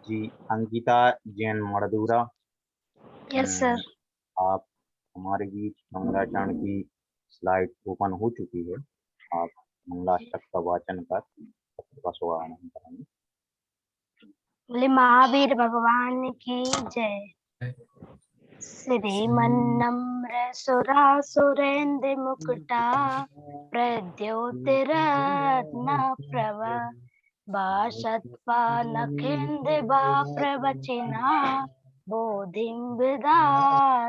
जी, अंकिता जैन मड़दूरा। Yes sir. आप हमारे बीच मंगलाचरण की स्लाइड ओपन हो चुकी है। आप मंगलाष्टक का वाचन कर सत्र का शुभारंभ करेंगे। बोले महावीर भगवान की जय। श्रीमन्नम्र सुरासुरेन्द्र मुकुटा प्रद्योतिरत्न प्रभ भाषत्वानखेन्द्र प्रवचिना बोधिं विदास्थान्या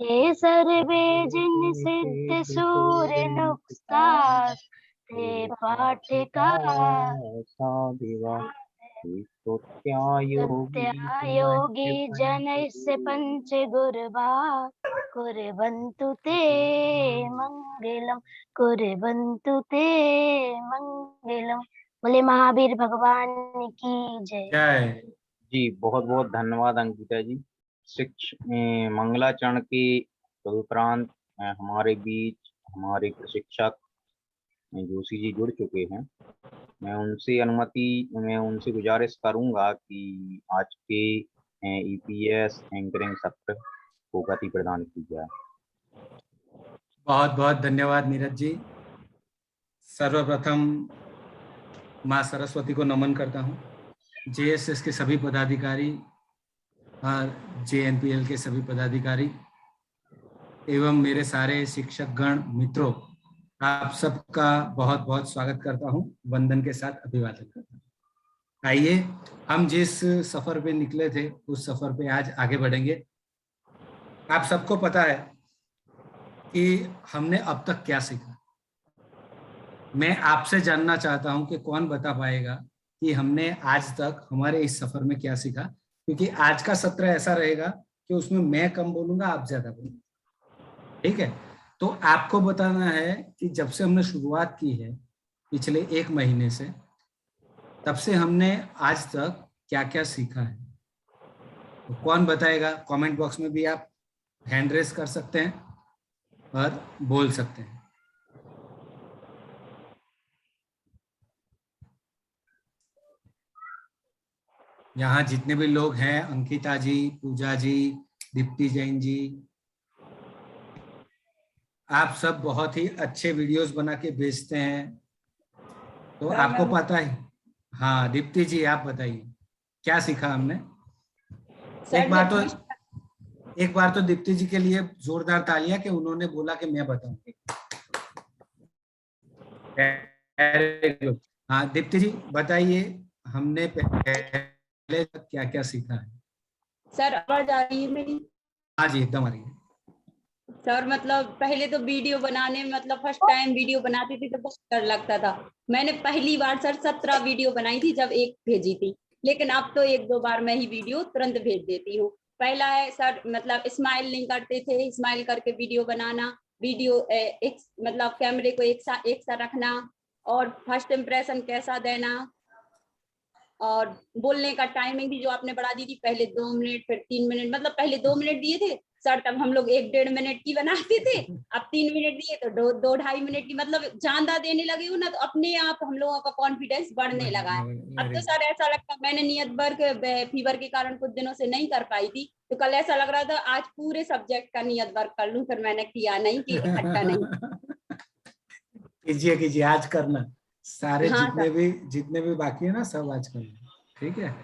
ये सर्वे जिन सिद्ध सूर्य नुक्ता ते पाठिका योगी जनस्य पंच गुरवा कुर्वन्तु ते मंगलम कुर्वन्तु ते मंगलम। बोले महावीर भगवान की जय। जी, बहुत बहुत धन्यवाद अंकिता जी। मंगलाचरण के तदुपरांत हमारे बीच हमारे प्रशिक्षक जोशी जी जुड़ चुके हैं। मैं उनसे गुजारिश करूंगा कि आज के ईपीएस एंकरिंग सत्र को गति प्रदान की जाए। बहुत बहुत धन्यवाद नीरज जी। सर्वप्रथम माँ सरस्वती को नमन करता हूँ। जेएसएस के सभी पदाधिकारी और जेएनपीएल के सभी पदाधिकारी एवं मेरे सारे शिक्षक गण मित्रों, आप सबका बहुत बहुत स्वागत करता हूँ, वंदन के साथ अभिवादन करता हूँ। आइए हम जिस सफर पे निकले थे उस सफर पे आज आगे बढ़ेंगे। आप सबको पता है कि हमने अब तक क्या सीखा। मैं आपसे जानना चाहता हूं कि कौन बता पाएगा कि हमने आज तक हमारे इस सफर में क्या सीखा, क्योंकि आज का सत्र ऐसा रहेगा कि उसमें मैं कम बोलूंगा, आप ज्यादा बोलूंगा। ठीक है, तो आपको बताना है कि जब से हमने शुरुआत की है पिछले 1 महीने से, तब से हमने आज तक क्या क्या सीखा है। तो कौन बताएगा? कमेंट बॉक्स में भी आप हैंड रेस कर सकते हैं और बोल सकते हैं। यहाँ जितने भी लोग हैं, अंकिता जी, पूजा जी, दीप्ति जैन जी, आप सब बहुत ही अच्छे वीडियोस बना के भेजते हैं, तो आपको पता है। हाँ दीप्ति जी, आप बताइए क्या सीखा हमने। एक बार तो दीप्ति जी के लिए जोरदार तालियां कि उन्होंने बोला कि मैं बताऊंगी। हाँ दीप्ति जी बताइए, हमने पहले क्या क्या सीखा है। सर आवाज आ रही है मेरी? हाँ जी एकदम आ रही है। सर मतलब पहले तो वीडियो बनाने में, मतलब फर्स्ट टाइम वीडियो बनाती थी तो बहुत डर लगता था। मैंने पहली बार सर 17 वीडियो बनाई थी, जब एक भेजी थी, लेकिन अब तो 1-2 बार मैं ही वीडियो तुरंत भेज देती हूँ। पहला है सर, मतलब स्माइल नहीं करते थे, स्माइल करके वीडियो बनाना, वीडियो एक मतलब कैमरे को एक सा रखना, और फर्स्ट इम्प्रेशन कैसा देना, और बोलने का टाइमिंग भी जो आपने बढ़ा दी थी, पहले 2 मिनट फिर 3 मिनट, मतलब पहले 2 मिनट दिए थे सर, तब हम लोग 1-1.5 मिनट की बनाते थे, अब 3 मिनट दिए तो 2-2.5 मिनट की, मतलब ज्यादा देने लगे हो ना, तो अपने आप हम लोगों का कॉन्फिडेंस बढ़ने लगा है। अब तो सर ऐसा लगता, मैंने नियत वर्क फीवर के कारण कुछ दिनों से नहीं कर पाई थी, तो कल ऐसा लग रहा था आज पूरे सब्जेक्ट का नियत वर्क कर लूं, फिर मैंने किया नहीं कि इकट्ठा नहीं। कीजिए कीजिए, आज करना सारे। हाँ, जितने भी बाकी है ना, सब आज करना। ठीक है,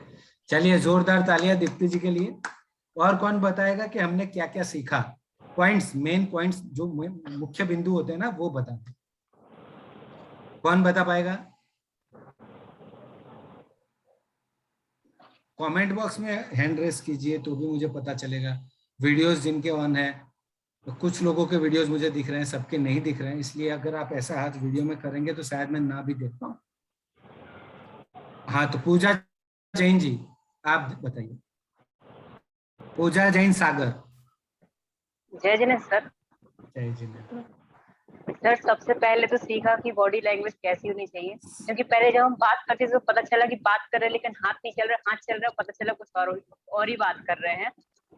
चलिए जोरदार तालियां दीप्ति जी के लिए। और कौन बताएगा कि हमने क्या क्या सीखा? पॉइंट्स, मेन पॉइंट्स जो मुख्य बिंदु होते हैं ना, वो बताते। कौन बता पाएगा? कमेंट बॉक्स में हैंड रेस कीजिए तो भी मुझे पता चलेगा। वीडियोस जिनके ऑन है, तो कुछ लोगों के वीडियोस मुझे दिख रहे हैं, सबके नहीं दिख रहे हैं, इसलिए अगर आप ऐसा हाथ वीडियो में करेंगे तो शायद मैं ना भी देख पाऊं। हाँ, तो पूजा जैन जी आप बताइए। पूजा जैन सागर। जय जिनेश सर। जय जिनेश सर, सबसे पहले तो सीखा कि बॉडी लैंग्वेज कैसी होनी चाहिए, क्योंकि पहले जब हम बात करते थे तो पता चला कि बात कर रहे हैं लेकिन हाथ नहीं चल रहा, हाथ चल रहा है पता चला कुछ और ही बात कर रहे हैं।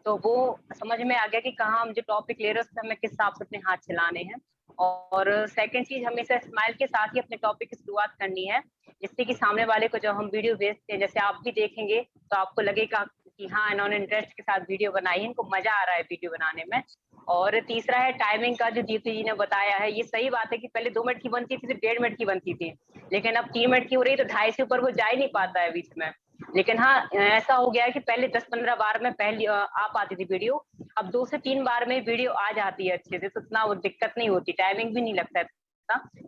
तो वो समझ में आ गया कि कहाँ हम जो टॉपिक ले रहे हैं उसमें हमें किस हिसाब से अपने हाथ चलाने हैं। और सेकंड चीज, हमेशा स्माइल के साथ ही अपने टॉपिक की शुरुआत करनी है, जिससे कि सामने वाले को जब हम वीडियो भेजते हैं, जैसे आप भी देखेंगे तो आपको लगेगा कि हाँ इन्होंने इंटरेस्ट के साथ वीडियो बनाई है, इनको मजा आ रहा है वीडियो बनाने में। और तीसरा है टाइमिंग का, जो दीप्ति जी ने बताया है, ये सही बात है कि पहले 2 मिनट की बनती थी तो 1.5 मिनट की बनती थी, लेकिन अब 3 मिनट की हो रही है तो 2.5 से ऊपर वो जा ही नहीं पाता है बीच में। लेकिन हाँ ऐसा हो गया है कि पहले 10-15 बार में पहली आ पाती थी वीडियो, अब 2 से 3 बार में वीडियो आ जाती है अच्छे से, तो उतना वो दिक्कत नहीं होती, टाइमिंग भी नहीं लगता है।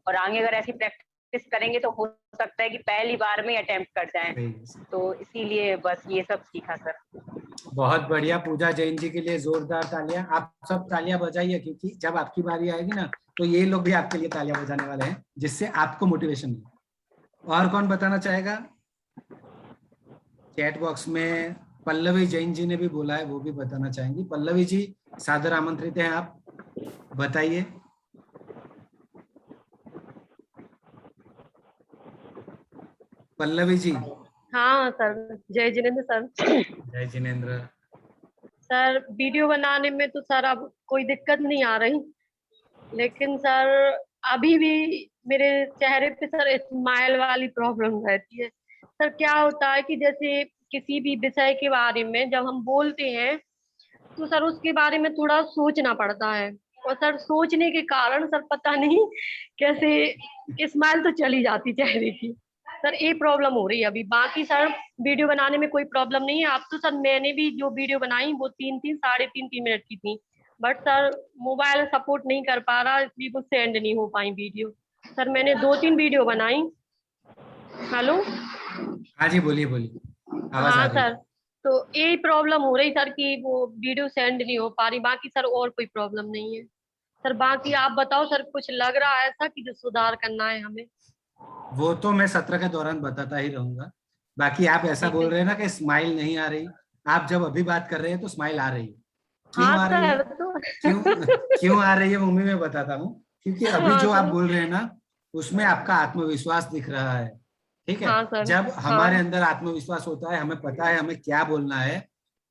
और आगे अगर ऐसी प्रैक्टिस करेंगे तो हो सकता है कि पहली बार में अटेम्प्ट कर जाएं, तो इसीलिए बस ये सब सीखा सर। बहुत बढ़िया। पूजा जैन जी के लिए जोरदार तालियां। आप सब तालियां बजाइए, क्योंकि जब आपकी बारी आएगी ना तो ये लोग भी आपके लिए तालियां बजाने वाले हैं, जिससे आपको मोटिवेशन मिले। और कौन बताना चाहेगा? चैट बॉक्स में पल्लवी जैन जी ने भी बोला है, वो भी बताना चाहेंगी। पल्लवी जी सादर आमंत्रित हैं, आप बताइए। पल्लवी जी। हाँ सर, जय जिनेंद्र सर। जय जिनेंद्र सर, वीडियो बनाने में तो सर अब कोई दिक्कत नहीं आ रही, लेकिन सर अभी भी मेरे चेहरे पे सर स्माइल वाली प्रॉब्लम रहती है। सर क्या होता है कि जैसे किसी भी विषय के बारे में जब हम बोलते हैं तो सर उसके बारे में थोड़ा सोचना पड़ता है, और सर सोचने के कारण सर पता नहीं कैसे स्माइल तो चली जाती चेहरे की। सर ये प्रॉब्लम हो रही है अभी। बाकी सर वीडियो बनाने में कोई प्रॉब्लम नहीं है। अब तो सर मैंने भी जो वीडियो बनाई वो 3-3 मिनट की थी, बट सर मोबाइल सपोर्ट नहीं कर पा रहा, इसलिए वो सेंड नहीं हो पाई वीडियो। सर मैंने 2-3 वीडियो बनाई। हेलो, हाँ जी, बोलिए बोलिए, आवाज आ हाँ रही है। सर, तो यही प्रॉब्लम हो रही सर कि वो वीडियो सेंड नहीं हो पा रही। बाकी सर और कोई प्रॉब्लम नहीं है सर। बाकी आप बताओ सर, कुछ लग रहा है ऐसा कि जो सुधार करना है हमें? वो तो मैं सत्र के दौरान बताता ही रहूंगा। बाकी आप ऐसा बोल रहे हैं ना कि स्माइल नहीं आ रही, आप जब अभी बात कर रहे हैं तो स्माइल आ रही है। क्यों हाँ आ रही है? सर, तो क्यों आ रही है मम्मी, मैं बताता हूँ। क्योंकि अभी हाँ जो आप सर, बोल रहे हैं ना, उसमें आपका आत्मविश्वास दिख रहा है। ठीक है, हाँ सर, जब हमारे हाँ, अंदर आत्मविश्वास होता है, हमें पता है हमें क्या बोलना है,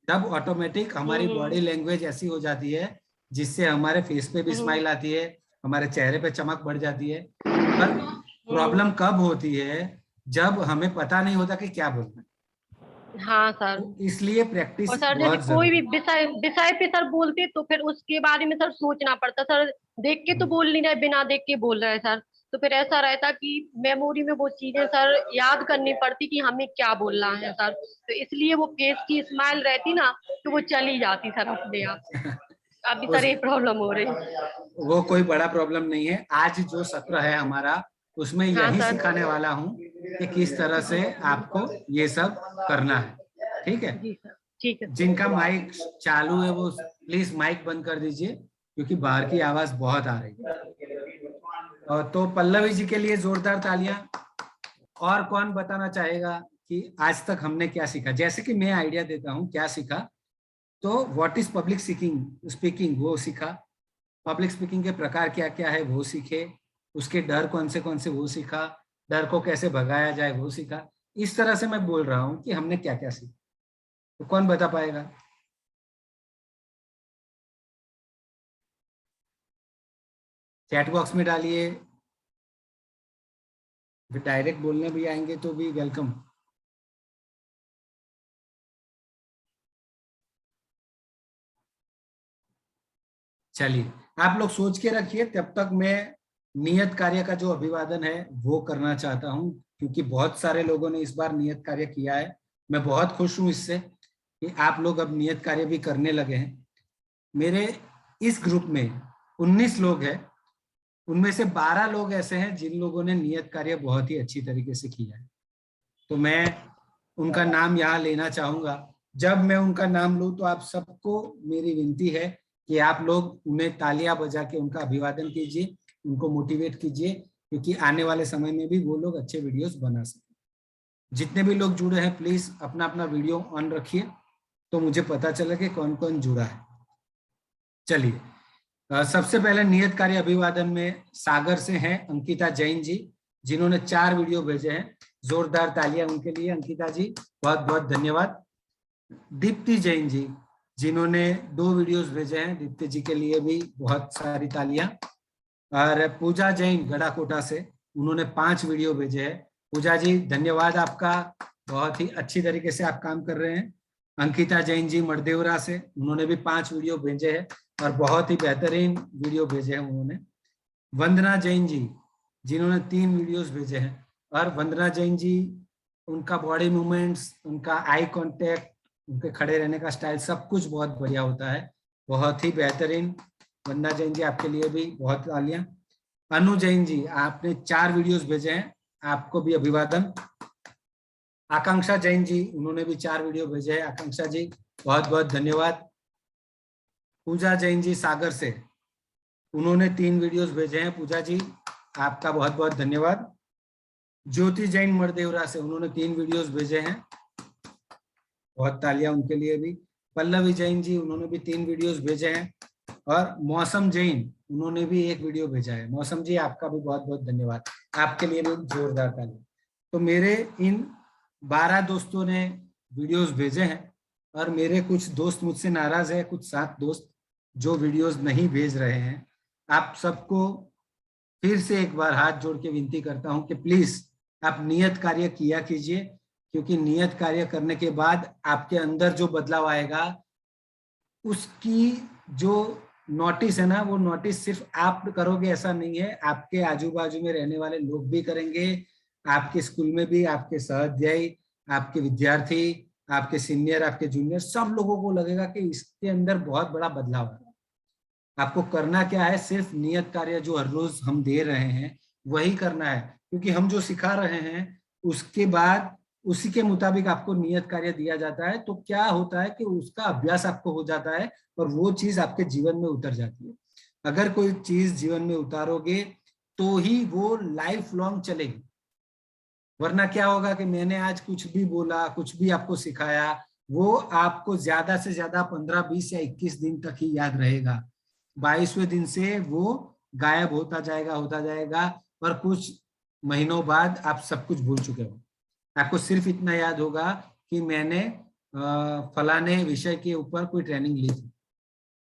तब ऑटोमेटिक हमारी बॉडी लैंग्वेज ऐसी हो जाती है जिससे हमारे फेस पे भी स्माइल आती है, हमारे चेहरे पे चमक बढ़ जाती है। पर प्रॉब्लम कब होती है? जब हमें पता नहीं होता कि क्या बोलना है। हाँ सर। तो इसलिए प्रैक्टिस और सर जैसे बहुत कोई भी जरूरी है। विषय विषय पे सर बोलते तो फिर उसके बारे में सर सोचना पड़ता। सर देख के तो बोल नहीं रहे, बिना देख के बोल रहे हैं सर, तो फिर ऐसा रहता कि मेमोरी में वो चीजें सर याद करनी पड़ती कि हमें क्या बोलना है सर। तो इसलिए वो फेस की स्माइल रहती ना, तो वो चली जाती सर अपने आप। अभी सर उस ये प्रॉब्लम हो रही है। वो कोई बड़ा प्रॉब्लम नहीं है। आज जो सत्र है हमारा, उसमें हाँ यही सर, सिखाने वाला हूँ कि किस तरह से आपको ये सब करना है। ठीक है, जी सर, ठीक है सर। जिनका माइक चालू है वो प्लीज माइक बंद कर दीजिए, क्योंकि बाहर की आवाज बहुत आ रही है। और तो पल्लवी जी के लिए जोरदार तालियां। और कौन बताना चाहेगा कि आज तक हमने क्या सीखा? जैसे कि मैं आइडिया देता हूँ क्या सीखा। तो व्हाट इज पब्लिक स्पीकिंग वो सीखा, पब्लिक स्पीकिंग के प्रकार क्या क्या है वो सीखे, उसके डर कौन से वो सीखा, डर को कैसे भगाया जाए वो सीखा। इस तरह से मैं बोल रहा हूँ कि हमने क्या क्या सीखा। तो कौन बता पाएगा? चैट बॉक्स में डालिए, फिर डायरेक्ट बोलने भी आएंगे तो भी वेलकम। चलिए, आप लोग सोच के रखिए, तब तक मैं नियत कार्य का जो अभिवादन है वो करना चाहता हूं, क्योंकि बहुत सारे लोगों ने इस बार नियत कार्य किया है। मैं बहुत खुश हूं इससे कि आप लोग अब नियत कार्य भी करने लगे हैं। मेरे इस ग्रुप में 19 लोग हैं, उनमें से 12 लोग ऐसे हैं जिन लोगों ने नियत कार्य बहुत ही अच्छी तरीके से किया है। तो मैं उनका नाम यहाँ लेना चाहूंगा। जब मैं उनका नाम लूं तो आप सबको मेरी विनती है कि आप लोग उन्हें तालियां बजा के उनका अभिवादन कीजिए, उनको मोटिवेट कीजिए, क्योंकि आने वाले समय में भी वो लोग अच्छे वीडियोस बना सकें। जितने भी लोग जुड़े हैं प्लीज अपना अपना वीडियो ऑन रखिए, तो मुझे पता चले कि कौन कौन जुड़ा है। चलिए, सबसे पहले नियत कार्य अभिवादन में सागर से हैं अंकिता जैन जी, जिन्होंने 4 वीडियो भेजे हैं। जोरदार तालियां उनके लिए। अंकिता जी बहुत बहुत धन्यवाद। दीप्ति जैन जी, जिन्होंने 2 वीडियोस भेजे हैं, दीप्ति जी के लिए भी बहुत सारी तालियां। और पूजा जैन गड़ाकोटा से, उन्होंने 5 वीडियो भेजे हैं। पूजा जी धन्यवाद आपका, बहुत ही अच्छी तरीके से आप काम कर रहे हैं। अंकिता जैन जी मरदेवरा से, उन्होंने भी 5 वीडियो भेजे हैं और बहुत ही बेहतरीन वीडियो भेजे हैं उन्होंने। वंदना जैन जी जिन्होंने 3 वीडियोस भेजे हैं, और वंदना जैन जी उनका बॉडी मूवमेंट्स, उनका आई कांटेक्ट, उनके खड़े रहने का स्टाइल सब कुछ बहुत बढ़िया होता है, बहुत ही बेहतरीन। वंदना जैन जी आपके लिए भी बहुत तालियां। अनु जैन जी आपने 4 वीडियोस भेजे हैं, आपको भी अभिवादन। आकांक्षा जैन जी उन्होंने भी 4 वीडियो भेजे हैं, आकांक्षा जी बहुत बहुत धन्यवाद। पूजा जैन जी सागर से, उन्होंने 3 वीडियोस भेजे हैं, पूजा जी आपका बहुत बहुत धन्यवाद। ज्योति जैन मरदेवरा से, उन्होंने 3 वीडियोस भेजे हैं, बहुत तालियां उनके लिए भी। पल्लवी जैन जी उन्होंने भी 3 वीडियोस भेजे हैं, और मौसम जैन उन्होंने भी 1 वीडियो भेजा है। मौसम जी आपका भी बहुत बहुत धन्यवाद, आपके लिए भी जोरदार तालियां। तो मेरे इन 12 दोस्तों ने वीडियोस भेजे हैं, और मेरे कुछ दोस्त मुझसे नाराज है, कुछ 7 दोस्त जो वीडियोस नहीं भेज रहे हैं। आप सबको फिर से एक बार हाथ जोड़ के विनती करता हूं कि प्लीज आप नियत कार्य किया कीजिए, क्योंकि नियत कार्य करने के बाद आपके अंदर जो बदलाव आएगा उसकी जो नोटिस है ना, वो नोटिस सिर्फ आप करोगे ऐसा नहीं है, आपके आजू बाजू में रहने वाले लोग भी करेंगे, आपके स्कूल में भी आपके सहअध्यायी, आपके विद्यार्थी, आपके सीनियर, आपके जूनियर, सब लोगों को लगेगा कि इसके अंदर बहुत बड़ा बदलाव है। आपको करना क्या है, सिर्फ नियत कार्य जो हर रोज हम दे रहे हैं वही करना है, क्योंकि हम जो सिखा रहे हैं उसके बाद उसी के मुताबिक आपको नियत कार्य दिया जाता है। तो क्या होता है कि उसका अभ्यास आपको हो जाता है और वो चीज आपके जीवन में उतर जाती है। अगर कोई चीज जीवन में उतारोगे तो ही वो लाइफ लॉन्ग चलेगी, वरना क्या होगा कि मैंने आज कुछ भी बोला, कुछ भी आपको सिखाया, वो आपको ज्यादा से ज्यादा 15, 20 या 21 दिन तक ही याद रहेगा। 22वें दिन से वो गायब होता जाएगा, और कुछ महीनों बाद आप सब कुछ भूल चुके हो। आपको सिर्फ इतना याद होगा कि मैंने फलाने विषय के ऊपर कोई ट्रेनिंग ली थी,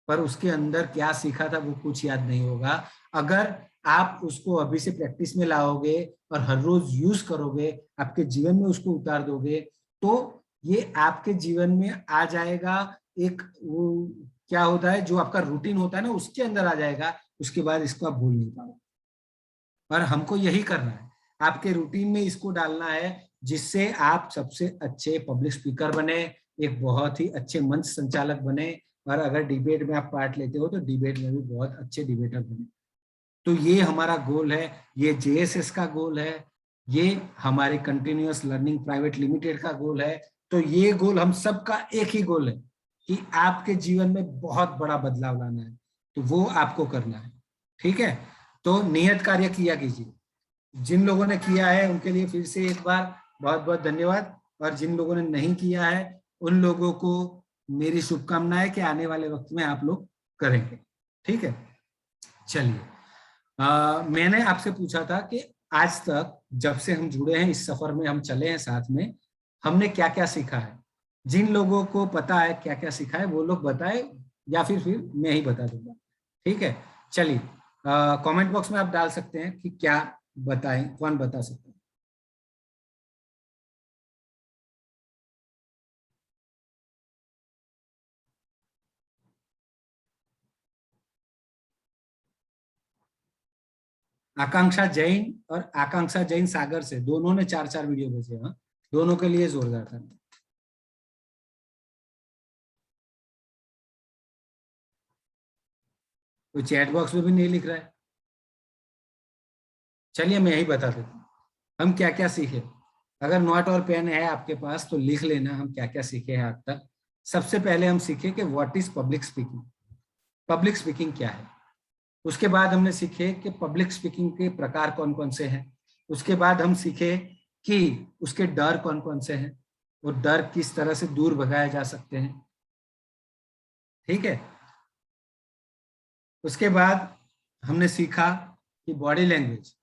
पर उसके अंदर क्या सीखा था वो कुछ याद नहीं होगा। अगर आप उसको अभी से प्रैक्टिस में लाओगे और हर रोज यूज करोगे, आपके जीवन में उसको उतार दोगे, तो ये आपके जीवन में आ जाएगा। एक वो क्या होता है, जो आपका रूटीन होता है ना, उसके अंदर आ जाएगा। उसके बाद इसको आप भूल नहीं पाओगे। और हमको यही करना है, आपके रूटीन में इसको डालना है, जिससे आप सबसे अच्छे पब्लिक स्पीकर बने, एक बहुत ही अच्छे मंच संचालक बने, और अगर डिबेट में आप पार्ट लेते हो तो डिबेट में भी बहुत अच्छे डिबेटर बने। तो ये हमारा गोल है, ये JSS का गोल है, ये हमारे कंटिन्यूअस लर्निंग प्राइवेट लिमिटेड का गोल है। तो ये गोल हम सबका एक ही गोल है कि आपके जीवन में बहुत बड़ा बदलाव लाना है, तो वो आपको करना है। ठीक है, तो नियत कार्य किया कीजिए। जिन लोगों ने किया है उनके लिए फिर से एक बार बहुत बहुत धन्यवाद, और जिन लोगों ने नहीं किया है उन लोगों को मेरी शुभकामनाएं कि आने वाले वक्त में आप लोग करेंगे। ठीक है, चलिए, मैंने आपसे पूछा था कि आज तक जब से हम जुड़े हैं, इस सफर में हम चले हैं साथ में, हमने क्या क्या सीखा है। जिन लोगों को पता है क्या क्या सीखा है वो लोग बताए, या फिर मैं ही बता दूंगा। ठीक है, चलिए, कमेंट बॉक्स में आप डाल सकते हैं कि क्या बताएं, कौन बता सकते हैं। आकांक्षा जैन और आकांक्षा जैन सागर से, दोनों ने 4-4 वीडियो भेजे हैं। दोनों के लिए जोरदार था। कोई चैट बॉक्स में भी नहीं लिख रहा है। चलिए मैं यही बता देता हूँ हम क्या क्या सीखे। अगर नोट और पेन है आपके पास तो लिख लेना हम क्या क्या सीखे हैं आज तक। सबसे पहले हम सीखे कि what is public speaking, public speaking क्या है। उसके बाद हमने सीखे कि पब्लिक स्पीकिंग के प्रकार कौन कौन से हैं। उसके बाद हम सीखे कि उसके डर कौन कौन से हैं और डर किस तरह से दूर भगाए जा सकते हैं। ठीक है, उसके बाद हमने सीखा कि बॉडी लैंग्वेज,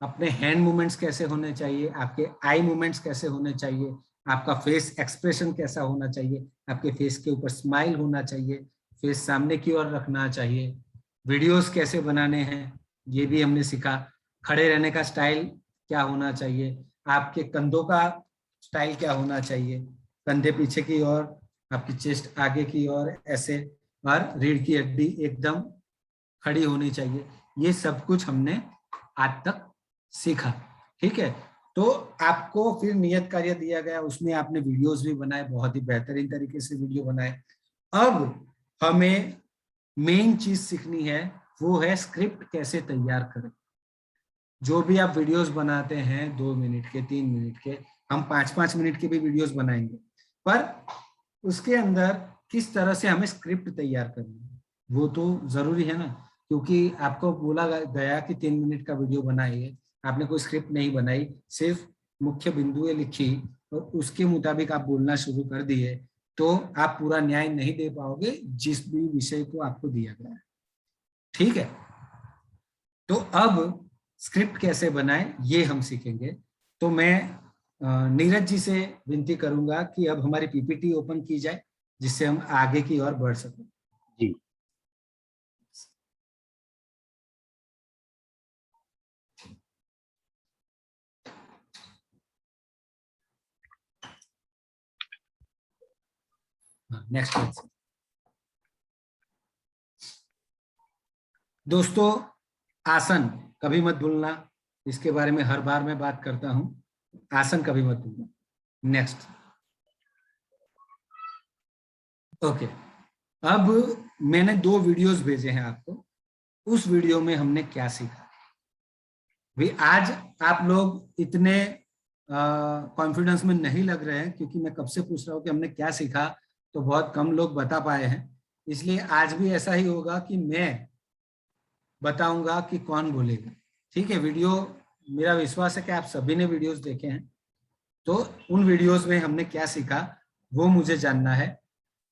अपने हैंड मूवमेंट्स कैसे होने चाहिए, आपके आई मूवमेंट्स कैसे होने चाहिए, आपका फेस एक्सप्रेशन कैसा होना चाहिए, आपके फेस के ऊपर स्माइल होना चाहिए, फेस सामने की ओर रखना चाहिए, वीडियोस कैसे बनाने हैं ये भी हमने सीखा, खड़े रहने का स्टाइल क्या होना चाहिए, आपके कंधों का स्टाइल क्या होना चाहिए, कंधे पीछे की ओर, आपकी चेस्ट आगे की ओर ऐसे, और रीढ़ की हड्डी एकदम खड़ी होनी चाहिए। ये सब कुछ हमने आज तक सीखा। ठीक है, तो आपको फिर नियत कार्य दिया गया, उसमें आपने वीडियोस भी बनाए, बहुत ही बेहतरीन तरीके से वीडियो बनाए। अब हमें मेन चीज सीखनी है, वो है स्क्रिप्ट कैसे तैयार करें। जो भी आप वीडियोस बनाते हैं 2 मिनट के, 3 मिनट के, हम 5-5 मिनट के भी वीडियोस बनाएंगे, पर उसके अंदर किस तरह से हमें स्क्रिप्ट तैयार करनी है वो तो जरूरी है ना, क्योंकि आपको बोला गया कि 3 मिनट का वीडियो बनाइए, आपने कोई स्क्रिप्ट नहीं बनाई, सिर्फ मुख्य बिंदुएं लिखी और उसके मुताबिक आप बोलना शुरू कर दिए, तो आप पूरा न्याय नहीं दे पाओगे जिस भी विषय को आपको दिया गया है। ठीक है, तो अब स्क्रिप्ट कैसे बनाएं ये हम सीखेंगे। तो मैं नीरज जी से विनती करूंगा कि अब हमारी पीपीटी ओपन की जाए, जिससे हम आगे की ओर बढ़ सकें। जी, नेक्स्ट। दोस्तों, आसन कभी मत भूलना, इसके बारे में हर बार मैं बात करता हूं, आसन कभी मत भूलना। नेक्स्ट। ओके, अब मैंने 2 वीडियोस भेजे हैं आपको, उस वीडियो में हमने क्या सीखा। भाई आज आप लोग इतने कॉन्फिडेंस में नहीं लग रहे हैं, क्योंकि मैं कब से पूछ रहा हूँ कि हमने क्या सीखा, तो बहुत कम लोग बता पाए हैं। इसलिए आज भी ऐसा ही होगा कि मैं बताऊंगा कि कौन बोलेगा। ठीक है, वीडियो, मेरा विश्वास है कि आप सभी ने वीडियोस देखे हैं, तो उन वीडियोस में हमने क्या सीखा वो मुझे जानना है।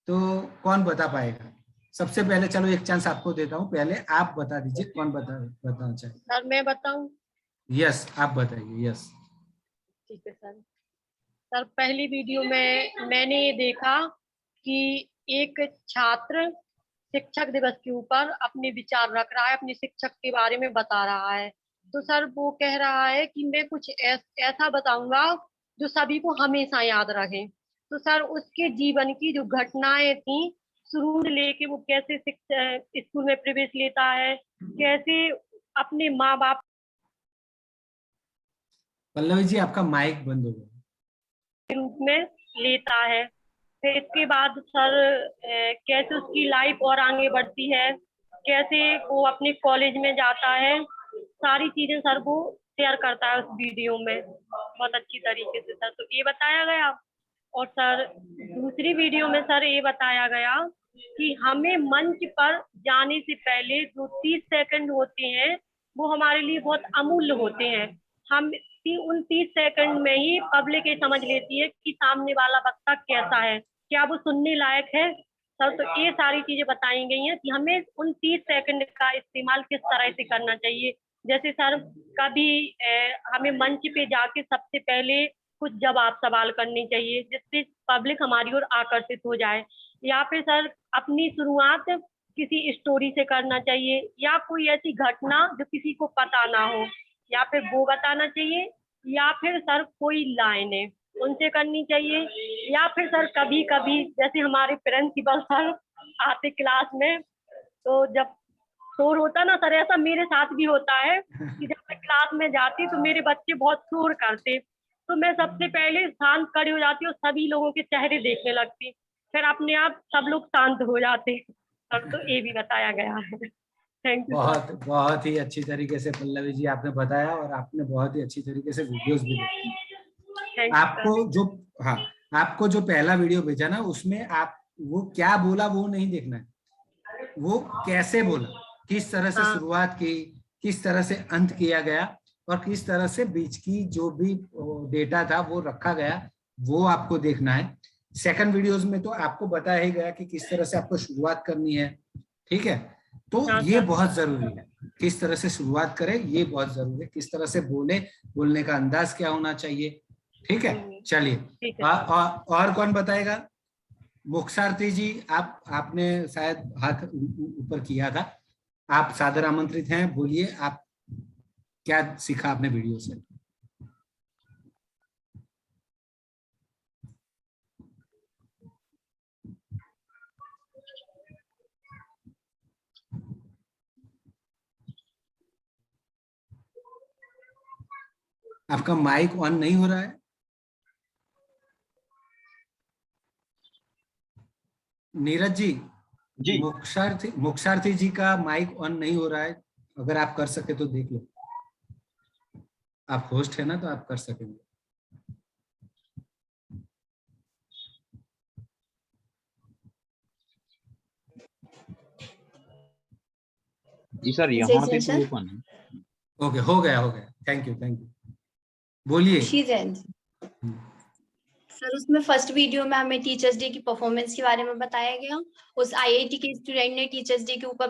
तो कौन बता पाएगा? सबसे पहले चलो एक चांस आपको देता हूँ, पहले आप बता दीजिए कौन बताना चाहिए। सर मैं बताऊं? यस, आप बताइए। यस, ठीक है सर। सर पहली वीडियो में मैंने ये देखा कि एक छात्र शिक्षक दिवस के ऊपर अपने विचार रख रहा है, अपने शिक्षक के बारे में बता रहा है। तो सर वो कह रहा है कि मैं कुछ ऐसा बताऊंगा जो सभी को हमेशा याद रहे। तो सर उसके जीवन की जो घटनाएं थी, शुरू से लेके वो कैसे स्कूल में प्रवेश लेता है, कैसे अपने माँ बाप पल्लवी जी आपका माइक बंद हो गया। के रूप में लेता है। फिर इसके बाद सर कैसे उसकी लाइफ और आगे बढ़ती है, कैसे वो अपने कॉलेज में जाता है, सारी चीजें सर वो शेयर करता है उस वीडियो में बहुत अच्छी तरीके से सर। तो ये बताया गया। और सर दूसरी वीडियो में सर ये बताया गया कि हमें मंच पर जाने से पहले जो 30 सेकंड होते हैं वो हमारे लिए बहुत अमूल्य होते हैं। हम उन 30 सेकंड में ही पब्लिक ये समझ लेती है कि सामने वाला वक्ता कैसा है, क्या वो सुनने लायक है। सर तो ये सारी चीजें बताई गई हैं कि हमें उन 30 सेकंड का इस्तेमाल किस तरह से करना चाहिए। जैसे सर कभी हमें मंच पे जाके सबसे पहले कुछ जवाब सवाल करने चाहिए जिससे पब्लिक हमारी ओर आकर्षित हो जाए, या फिर सर अपनी शुरुआत किसी स्टोरी से करना चाहिए, या कोई ऐसी घटना जो किसी को पता ना हो, या फिर वो बताना चाहिए, या फिर सर कोई लाइनें उनसे करनी चाहिए, या फिर सर कभी कभी जैसे हमारे प्रिंसिपल सर आते क्लास में, तो जब शोर होता ना सर, ऐसा मेरे साथ भी होता है कि जब मैं क्लास में जाती तो मेरे बच्चे बहुत शोर करते, तो मैं सबसे पहले शांत खड़ी हो जाती और सभी लोगों के चेहरे देखने लगती, फिर अपने आप सब लोग शांत हो जाते सर। तो ये भी बताया गया है। Thank you. बहुत ही अच्छी तरीके से पल्लवी जी आपने बताया, और आपने बहुत ही अच्छी तरीके से वीडियोस भी देखी। आपको जो आपको जो पहला वीडियो भेजा ना, उसमें आप वो क्या बोला वो नहीं देखना है, वो कैसे बोला, किस तरह से शुरुआत की, किस तरह से अंत किया गया, और किस तरह से बीच की जो भी डेटा था वो रखा गया, वो आपको देखना है। सेकंड वीडियोस में तो आपको बताया ही गया कि किस तरह से आपको शुरुआत करनी है। ठीक है, तो ये बहुत जरूरी है, किस तरह से शुरुआत करें ये बहुत जरूरी है, किस तरह से बोलने का अंदाज क्या होना चाहिए। ठीक है, चलिए और कौन बताएगा? मुखसारती जी, आपने शायद हाथ ऊपर किया था, आप सादर आमंत्रित हैं, बोलिए आप क्या सीखा आपने वीडियो से। आपका माइक ऑन नहीं हो रहा है? नीरज जी, जी मोक्षार्थी जी का माइक ऑन नहीं हो रहा है, अगर आप कर सके तो देख लो। आप होस्ट है ना, तो आप कर सकेंगे। जी सर, यहाँ पे तो ओपन है। ओके, हो गया। Thank you. बोलिए। सर, उसमें फर्स्ट वीडियो में हमें टीचर्स डे की परफॉर्मेंस के बारे में बताया गया। उस आईआईटी के स्टूडेंट ने टीचर्स डे के ऊपर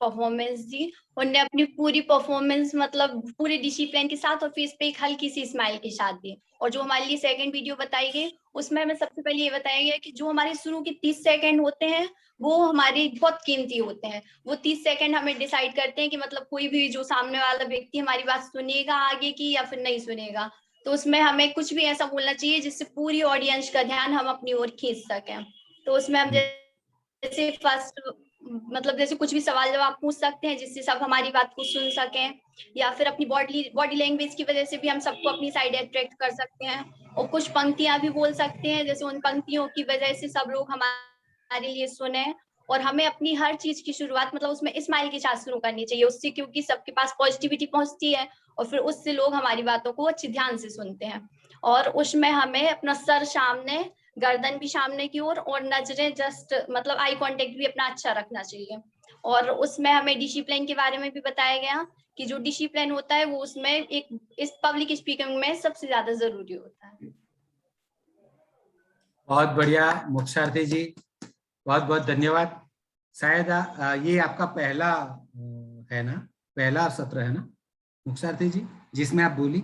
परफॉर्मेंस दी। उनने अपनी पूरी परफॉर्मेंस मतलब पूरे डिसिप्लिन के साथ और फेस पे एक हल्की सी स्माइल के साथ दी। और जो हमारे लिए सेकंड वीडियो बताई गई, उसमें हमें सबसे पहले ये बताया गया कि जो हमारे शुरू के 30 सेकंड होते हैं वो हमारे बहुत कीमती होते हैं। वो 30 सेकंड हमें डिसाइड करते हैं कि मतलब कोई भी जो सामने वाला व्यक्ति हमारी बात सुनेगा आगे की या फिर नहीं सुनेगा। तो उसमें हमें कुछ भी ऐसा बोलना चाहिए जिससे पूरी ऑडियंस का ध्यान हम अपनी ओर खींच सकें। तो उसमें हम जैसे फर्स्ट मतलब जैसे कुछ भी सवाल जवाब पूछ सकते हैं जिससे सब हमारी बात को सुन सकें, या फिर अपनी बॉडी लैंग्वेज की वजह से भी हम सबको अपनी साइड अट्रैक्ट कर सकते हैं। और कुछ पंक्तियां भी बोल सकते हैं, जैसे उन पंक्तियों की वजह से सब लोग हमारे लिए सुने। और हमें अपनी हर चीज की शुरुआत मतलब उसमें स्माइल के साथ शुरू करनी चाहिए, उससे क्योंकि सबके पास पॉजिटिविटी पहुंचती है और फिर उससे लोग हमारी बातों को अच्छे ध्यान से सुनते हैं। और उसमें हमें अपना सर सामने, गर्दन भी सामने की ओर और नजरें जस्ट मतलब आई कांटेक्ट भी अपना अच्छा रखना चाहिए। और उसमें हमें डिसिप्लिन के बारे में भी बताया गया कि जो डिसिप्लिन होता है वो उसमें एक इस पब्लिक स्पीकिंग में सबसे ज्यादा जरूरी होता है। बहुत बढ़िया मोक्षार्थी जी, बहुत बहुत धन्यवाद। शायद ये आपका पहला है ना, पहला सत्र है ना मोक्षार्थी जी, जिसमें आप बोली?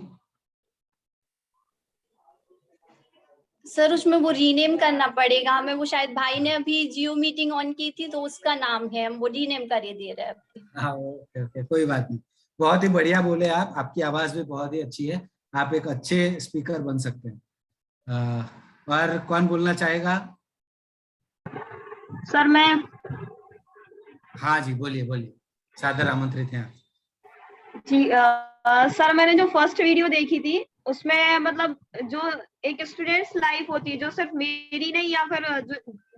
सर, उसमें वो रीनेम करना पड़ेगा हमें। वो शायद भाई ने अभी जियो मीटिंग ऑन की थी तो उसका नाम है, हम वो रीनेम करके दे रहे हैं। हाँ, ओके, कोई बात नहीं। बहुत ही बढ़िया बोले आप, आपकी आवाज भी बहुत ही अच्छी है, आप एक अच्छे स्पीकर बन सकते हैं। और कौन बोलना चाहेगा? सर मैं। हाँ जी, बोलिए, सादर आमंत्रित हैं आप। जी सर, मैंने जो फर्स्ट वीडियो देखी थी उसमें मतलब जो एक स्टूडेंट्स लाइफ होती है, जो सिर्फ मेरी नहीं या फिर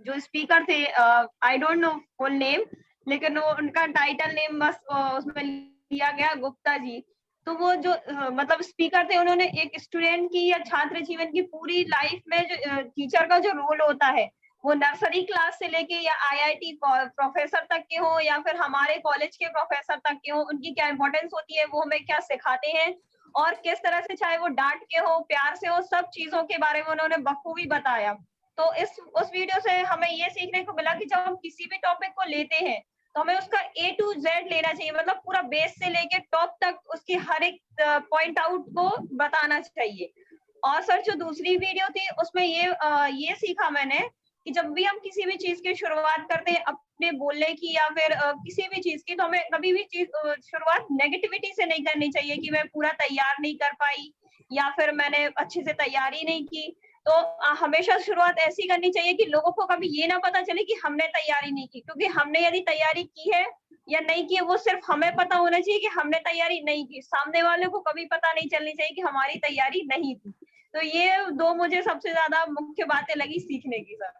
जो स्पीकर थे, I don't know full name, लेकिन वो उनका टाइटल नेम बस उसमें लिया गया गुप्ता जी। तो वो जो मतलब स्पीकर थे, उन्होंने एक स्टूडेंट की या छात्र जीवन की पूरी लाइफ में जो टीचर का जो रोल होता है, वो नर्सरी क्लास से लेके या आईआईटी प्रोफेसर तक के हो या फिर हमारे कॉलेज के प्रोफेसर तक के हो, उनकी क्या इंपॉर्टेंस होती है, वो हमें क्या सिखाते हैं और किस तरह से, चाहे वो डांट के हो, प्यार से हो, सब चीजों के बारे में उन्होंने बखूबी बताया। तो उस वीडियो से हमें ये सीखने को मिला कि जब हम किसी भी टॉपिक को लेते हैं तो हमें उसका A to Z लेना चाहिए, मतलब पूरा बेस से लेके टॉप तक उसकी हर एक पॉइंट आउट को बताना चाहिए। और सर, जो दूसरी वीडियो थी उसमें ये सीखा मैंने कि जब भी हम किसी भी चीज की शुरुआत करते हैं अपने बोलने की या फिर किसी भी चीज की, तो हमें कभी भी चीज शुरुआत नेगेटिविटी से नहीं करनी चाहिए कि मैं पूरा तैयार नहीं कर पाई या फिर मैंने अच्छे से तैयारी नहीं की। तो हमेशा शुरुआत ऐसी करनी चाहिए कि लोगों को कभी ये ना पता चले कि हमने तैयारी नहीं की, क्योंकि हमने यदि तैयारी की है या नहीं की है वो सिर्फ हमें पता होना चाहिए कि हमने तैयारी नहीं की, सामने वाले को कभी पता नहीं चलनी चाहिए कि हमारी तैयारी नहीं थी। तो ये दो मुझे सबसे ज्यादा मुख्य बातें लगी सीखने की सर।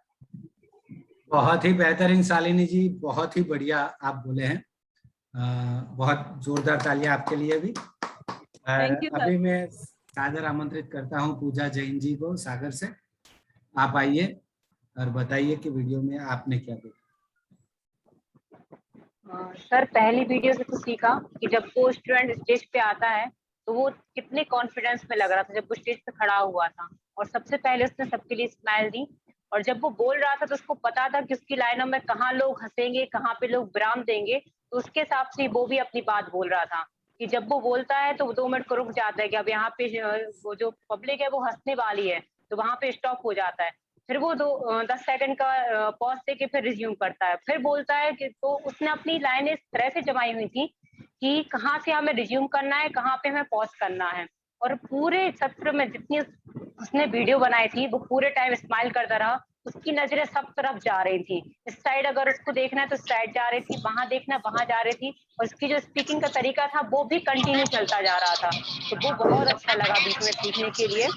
बहुत ही बेहतरीन शालिनी जी, बहुत ही बढ़िया आप बोले हैं। बहुत जोरदार तालियां आपके लिए भी। अभी मैं सादर आमंत्रित करता हूं पूजा जैन जी को सागर से। आप आइए और बताइए कि वीडियो में आपने क्या देखा। सर, पहली वीडियो से तो सीखा कि जब वो स्टूडेंट स्टेज पे आता है तो वो कितने कॉन्फिडेंस में लग रहा था जब वो स्टेज पे खड़ा हुआ था, और सबसे पहले उसने सबके लिए स्माइल दी। और जब वो बोल रहा था तो उसको पता था कि उसकी लाइनों में कहाँ लोग हंसेंगे, कहाँ पे लोग विराम देंगे, तो उसके हिसाब से वो भी अपनी बात बोल रहा था कि जब वो बोलता है तो वो 2 मिनट को रुक जाता है कि अब यहाँ पे वो जो पब्लिक है वो हंसने वाली है, तो वहां पे स्टॉप हो जाता है। फिर वो 10 सेकंड का पॉज देके फिर रिज्यूम करता है, फिर बोलता है कि तो उसने अपनी लाइनें इस तरह से जमाई हुई थी कि कहाँ से हमें रिज्यूम करना है, कहाँ पे हमें पॉज करना है। और पूरे सत्र में जितनी उसने वीडियो बनाई थी वो पूरे टाइम स्माइल करता रहा, उसकी नजरें सब तरफ जा रही थी। इस साइड अगर उसको देखना है तो इस साइड जा रही थी, वहां देखना वहां जा रही थी, और उसकी जो स्पीकिंग का तरीका था वो भी कंटिन्यू चलता जा रहा था। तो वो बहुत अच्छा लगा बीच में सीखने के लिए।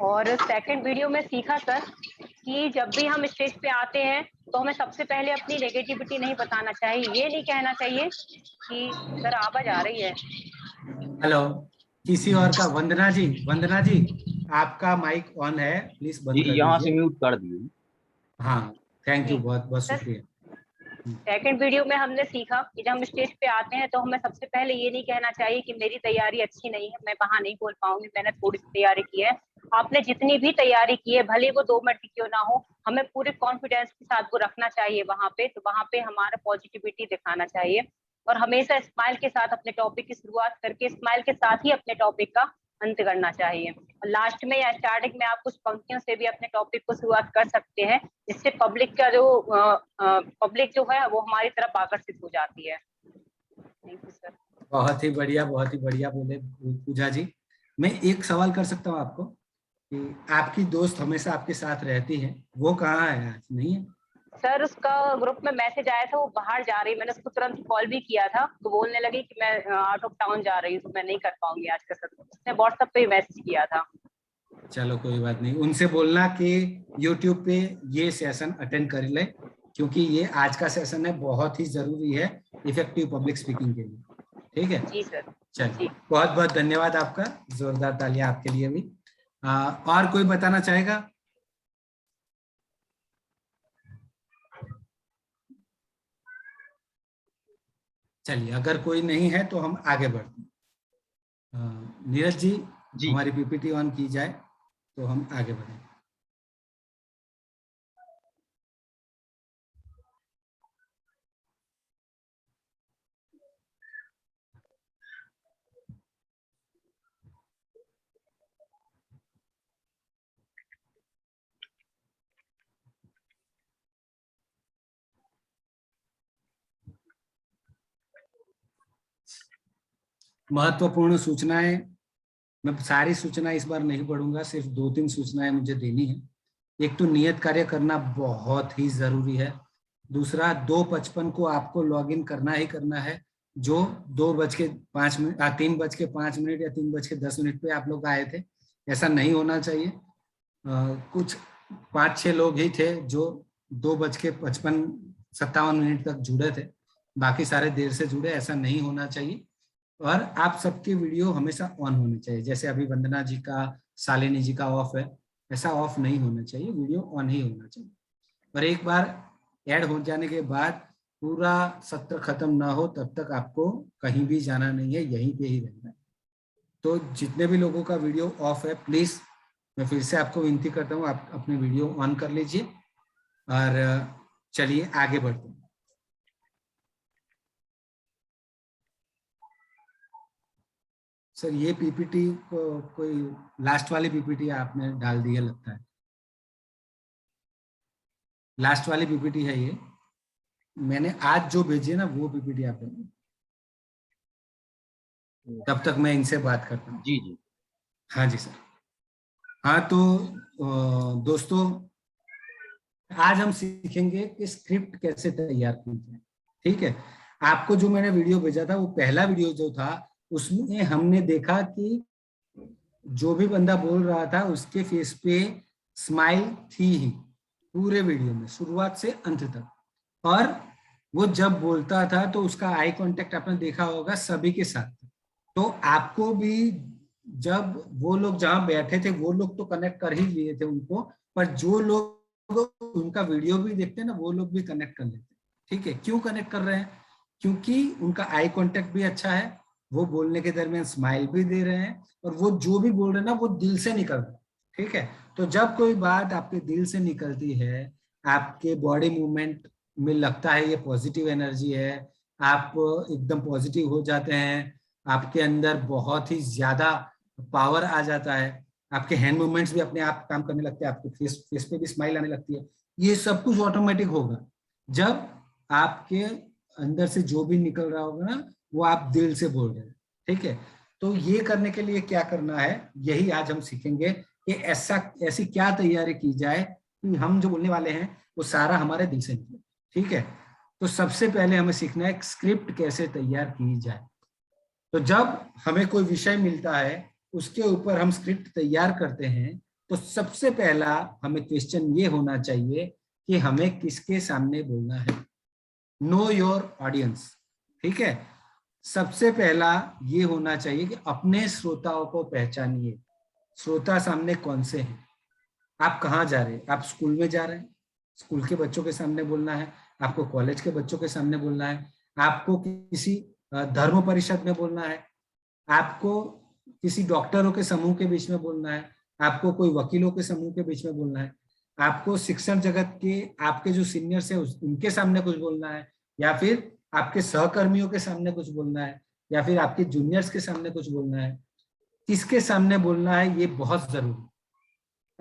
और सेकंड वीडियो में सीखा सर कि जब भी हम स्टेज पे आते हैं तो हमें सबसे पहले अपनी नेगेटिविटी नहीं बताना चाहिए। ये नहीं कहना चाहिए कि सर आवाज आ रही है। हेलो, किसी और का? वंदना जी आपका माइक ऑन है, प्लीज बंद जी कर यहाँ से दीजिए। म्यूट कर दिए। हाँ, थैंक यू, बहुत बहुत शुक्रिया। सेकंड वीडियो में हमने सीखा कि जब हम स्टेज पे आते हैं तो हमें सबसे पहले ये नहीं कहना चाहिए कि मेरी तैयारी अच्छी नहीं है, मैं वहां नहीं बोल पाऊंगी, मैंने थोड़ी सी तैयारी की है। आपने जितनी भी तैयारी की है, भले वो 2 मिनट की क्यों ना हो, हमें पूरे कॉन्फिडेंस के साथ वो रखना चाहिए वहां पे। तो वहां पे हमारा पॉजिटिविटी दिखाना चाहिए और हमेशा स्माइल के साथ अपने टॉपिक की शुरुआत करके स्माइल के साथ ही अपने टॉपिक का अंत करना चाहिए। और लास्ट में या स्टार्टिंग में आप कुछ पंक्तियों से भी अपने टॉपिक को शुरुआत कर सकते हैं, जिससे पब्लिक का जो पब्लिक जो है वो हमारी तरफ आकर्षित हो जाती है। Thank you sir. बहुत ही बढ़िया बोले पूजा जी। मैं एक सवाल कर सकता हूँ आपको कि आपकी दोस्त हमेशा आपके साथ रहती है, वो कहाँ है आज? नहीं है सर, उसका ग्रुप में मैसेज आया था, वो बाहर जा रही, मैंने उसको तुरंत कॉल भी किया था तो बोलने लगी कि मैं आउट ऑफ टाउन जा रही हूँ तो मैं नहीं कर पाऊंगी आज का सर। उसने व्हाट्सएप पे मैसेज किया था। चलो कोई बात नहीं, उनसे बोलना कि YouTube पे ये सेशन अटेंड कर ले, क्योंकि ये आज का सेशन है, बहुत ही जरूरी है इफेक्टिव पब्लिक स्पीकिंग के लिए। ठीक है जी सर। चलिए, बहुत बहुत धन्यवाद आपका, जोरदार तालियां आपके लिए भी। और कोई बताना चाहेगा? चलिए, अगर कोई नहीं है तो हम आगे बढ़ते हैं। नीरज जी, हमारी पीपीटी ऑन की जाए तो हम आगे बढ़ें। महत्वपूर्ण सूचनाएं, मैं सारी सूचना इस बार नहीं पढ़ूंगा, सिर्फ 2-3 सूचनाएं मुझे देनी है। एक तो नियत कार्य करना बहुत ही जरूरी है। दूसरा, 2:55 को आपको लॉगिन करना ही करना है। जो 3:05 या 3:10 पे आप लोग आए थे, ऐसा नहीं होना चाहिए। कुछ 5-6 लोग ही थे जो 2:55-57 तक जुड़े थे, बाकी सारे देर से जुड़े। ऐसा नहीं होना चाहिए। और आप सबके वीडियो हमेशा ऑन होने चाहिए, जैसे अभी वंदना जी का, शालिनी जी का ऑफ है, ऐसा ऑफ नहीं होना चाहिए, वीडियो ऑन ही होना चाहिए। और एक बार ऐड हो जाने के बाद पूरा सत्र खत्म ना हो तब तक आपको कहीं भी जाना नहीं है, यहीं पे ही रहना है। तो जितने भी लोगों का वीडियो ऑफ है, प्लीज मैं फिर से आपको विनती करता हूँ, आप अपने वीडियो ऑन कर लीजिए। और चलिए आगे बढ़ते हैं। सर, ये पीपीटी को कोई लास्ट वाली पीपीटी आपने डाल दी है लगता है, लास्ट वाली पीपीटी है ये। मैंने आज जो भेजी है ना वो पीपीटी आप डालिए, तब तक मैं इनसे बात करता हूँ। जी। हाँ जी सर। हाँ तो दोस्तों, आज हम सीखेंगे कि स्क्रिप्ट कैसे तैयार की जाए। ठीक है, आपको जो मैंने वीडियो भेजा था, वो पहला वीडियो जो था, उसमें हमने देखा कि जो भी बंदा बोल रहा था उसके फेस पे स्माइल थी ही पूरे वीडियो में, शुरुआत से अंत तक। और वो जब बोलता था तो उसका आई कांटेक्ट आपने देखा होगा सभी के साथ। तो आपको भी, जब वो लोग जहां बैठे थे वो लोग तो कनेक्ट कर ही लिए थे उनको, पर जो लोग उनका वीडियो भी देखते हैं ना, वो लोग भी कनेक्ट कर लेते हैं। ठीक है, क्यों कनेक्ट कर रहे हैं? क्योंकि उनका आई कांटेक्ट भी अच्छा है, वो बोलने के दरमियान स्माइल भी दे रहे हैं, और वो जो भी बोल रहे हैं ना वो दिल से निकल रहा है। ठीक है, तो जब कोई बात आपके दिल से निकलती है, आपके बॉडी मूवमेंट में लगता है ये पॉजिटिव एनर्जी है, आप एकदम पॉजिटिव हो जाते हैं, आपके अंदर बहुत ही ज्यादा पावर आ जाता है, आपके हैंड मूवमेंट्स भी अपने आप काम करने लगते हैं, आपके फेस पे भी स्माइल आने लगती है। ये सब कुछ ऑटोमेटिक होगा जब आपके अंदर से जो भी निकल रहा होगा ना, वो आप दिल से बोल रहे हैं। ठीक है, तो ये करने के लिए क्या करना है, यही आज हम सीखेंगे कि ऐसी क्या तैयारी की जाए कि हम जो बोलने वाले हैं वो सारा हमारे दिल से निकले। ठीक है, तो सबसे पहले हमें सीखना है स्क्रिप्ट कैसे तैयार की जाए। तो जब हमें कोई विषय मिलता है उसके ऊपर हम स्क्रिप्ट तैयार करते हैं, तो सबसे पहला हमें क्वेश्चन ये होना चाहिए कि हमें किसके सामने बोलना है। Know your audience. ठीक है, सबसे पहला ये होना चाहिए कि अपने श्रोताओं को पहचानिए। श्रोता सामने कौन से हैं? आप कहाँ जा रहे हैं? आप स्कूल में जा रहे हैं, स्कूल के बच्चों के सामने बोलना है, आपको कॉलेज के बच्चों के सामने बोलना है, आपको किसी धर्म परिषद में बोलना है, आपको किसी डॉक्टरों के समूह के बीच में बोलना है, आपको कोई वकीलों के समूह के बीच में बोलना है, आपको शिक्षण जगत के आपके जो सीनियर्स हैं उनके सामने कुछ बोलना है, या फिर आपके सहकर्मियों के सामने कुछ बोलना है, या फिर आपके जूनियर्स के सामने कुछ बोलना है। किसके सामने बोलना है ये बहुत जरूरी।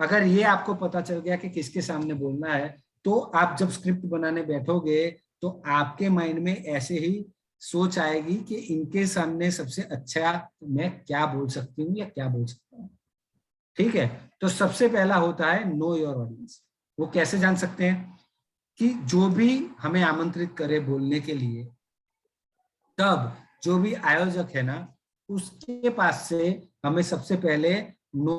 अगर ये आपको पता चल गया कि किसके सामने बोलना है, तो आप जब स्क्रिप्ट बनाने बैठोगे तो आपके माइंड में ऐसे ही सोच आएगी कि इनके सामने सबसे अच्छा मैं क्या बोल सकती हूँ या क्या बोल सकता हूँ। ठीक है, तो सबसे पहला होता है नो योर ऑडियंस। वो कैसे जान सकते हैं? कि जो भी हमें आमंत्रित करे बोलने के लिए, तब जो भी आयोजक है ना, उसके पास से हमें सबसे पहले नो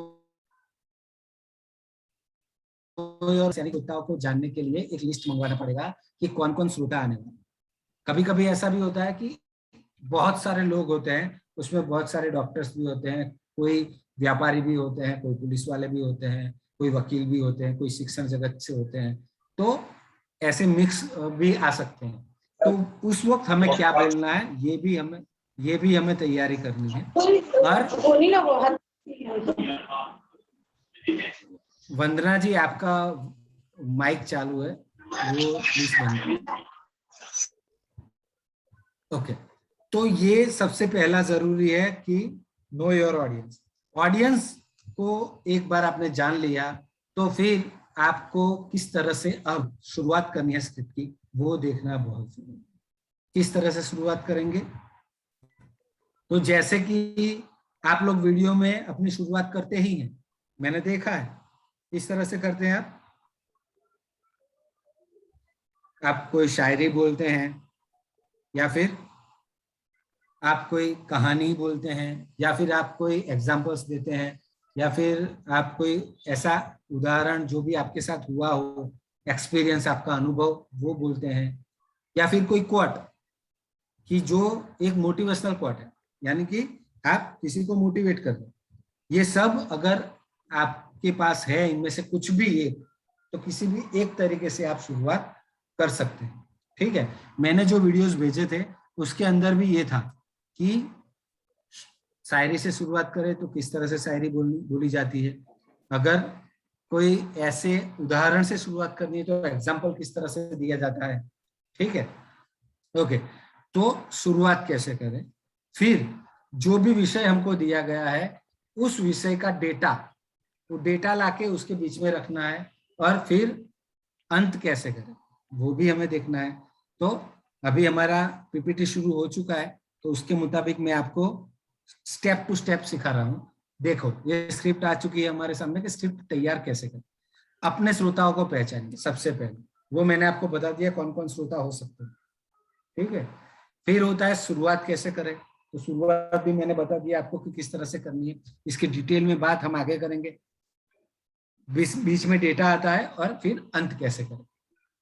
और श्रोताओं को जानने के लिए एक लिस्ट मंगवाना पड़ेगा कि कौन कौन श्रोता आने वाले। कभी कभी ऐसा भी होता है कि बहुत सारे लोग होते हैं, उसमें बहुत सारे डॉक्टर्स भी होते हैं, कोई व्यापारी भी होते हैं, कोई पुलिस वाले भी होते हैं, कोई वकील भी होते हैं, कोई शिक्षण जगत से होते हैं, तो ऐसे मिक्स भी आ सकते हैं। तो उस वक्त हमें क्या बोलना है ये भी हमें तैयारी करनी है। और वंदना जी, आपका माइक चालू है, वो प्लीज बंद करें। ओके, तो ये सबसे पहला जरूरी है कि नो योर ऑडियंस। ऑडियंस को एक बार आपने जान लिया तो फिर आपको किस तरह से अब शुरुआत करनी है स्क्रिप्ट की, वो देखना बहुत जरूरी है। किस तरह से शुरुआत करेंगे? तो जैसे कि आप लोग वीडियो में अपनी शुरुआत करते ही हैं, मैंने देखा है, इस तरह से करते हैं। आप कोई शायरी बोलते हैं, या फिर आप कोई कहानी बोलते हैं, या फिर आप कोई एग्जाम्पल्स देते हैं, या फिर आप कोई ऐसा उदाहरण जो भी आपके साथ हुआ हो, एक्सपीरियंस, आपका अनुभव, वो बोलते हैं, या फिर कोई कोट कि जो एक मोटिवेशनल कोट है, यानी कि आप किसी को मोटिवेट कर दो। ये सब अगर आपके पास है, इनमें से कुछ भी एक, तो किसी भी एक तरीके से आप शुरुआत कर सकते हैं। ठीक है, मैंने जो वीडियोस भेजे थे उसके अंदर भी ये था कि शायरी से शुरुआत करें तो किस तरह से शायरी बोली जाती है, अगर कोई ऐसे उदाहरण से शुरुआत करनी है तो एग्जाम्पल किस तरह से दिया जाता है। ठीक है, ओके, तो शुरुआत कैसे करें, फिर जो भी विषय हमको दिया गया है उस विषय का डेटा, वो डेटा लाके उसके बीच में रखना है, और फिर अंत कैसे करें वो भी हमें देखना है। तो अभी हमारा पीपीटी शुरू हो चुका है, तो उसके मुताबिक मैं आपको स्टेप टू स्टेप सिखा रहा हूँ। देखो, ये स्क्रिप्ट आ चुकी है हमारे सामने कि स्क्रिप्ट तैयार कैसे करें। अपने श्रोताओं को पहचानिए सबसे पहले, वो मैंने आपको बता दिया कौन कौन श्रोता हो सकते हैं। ठीक है, फिर होता है शुरुआत कैसे करें, तो शुरुआत भी मैंने बता दिया आपको कि किस तरह से करनी है। इसकी डिटेल में बात हम आगे करेंगे। बीच में डेटा आता है, और फिर अंत कैसे करें।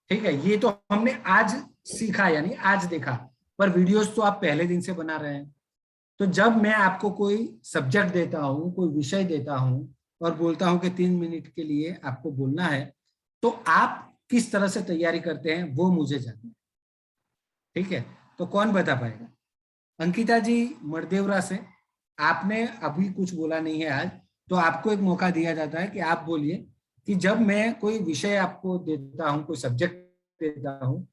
ठीक है, ये तो हमने आज सीखा, यानी आज देखा, पर वीडियोस तो आप पहले दिन से बना रहे हैं। तो जब मैं आपको कोई सब्जेक्ट देता हूं, कोई विषय देता हूं और बोलता हूं कि 3 मिनट के लिए आपको बोलना है, तो आप किस तरह से तैयारी करते हैं वो मुझे जानना है। ठीक है, तो कौन बता पाएगा? अंकिता जी मरदेवरा से, आपने अभी कुछ बोला नहीं है आज, तो आपको एक मौका दिया जाता है कि आप बोलिए कि जब मैं कोई विषय आपको देता हूं, कोई सब्जेक्ट देता हूं,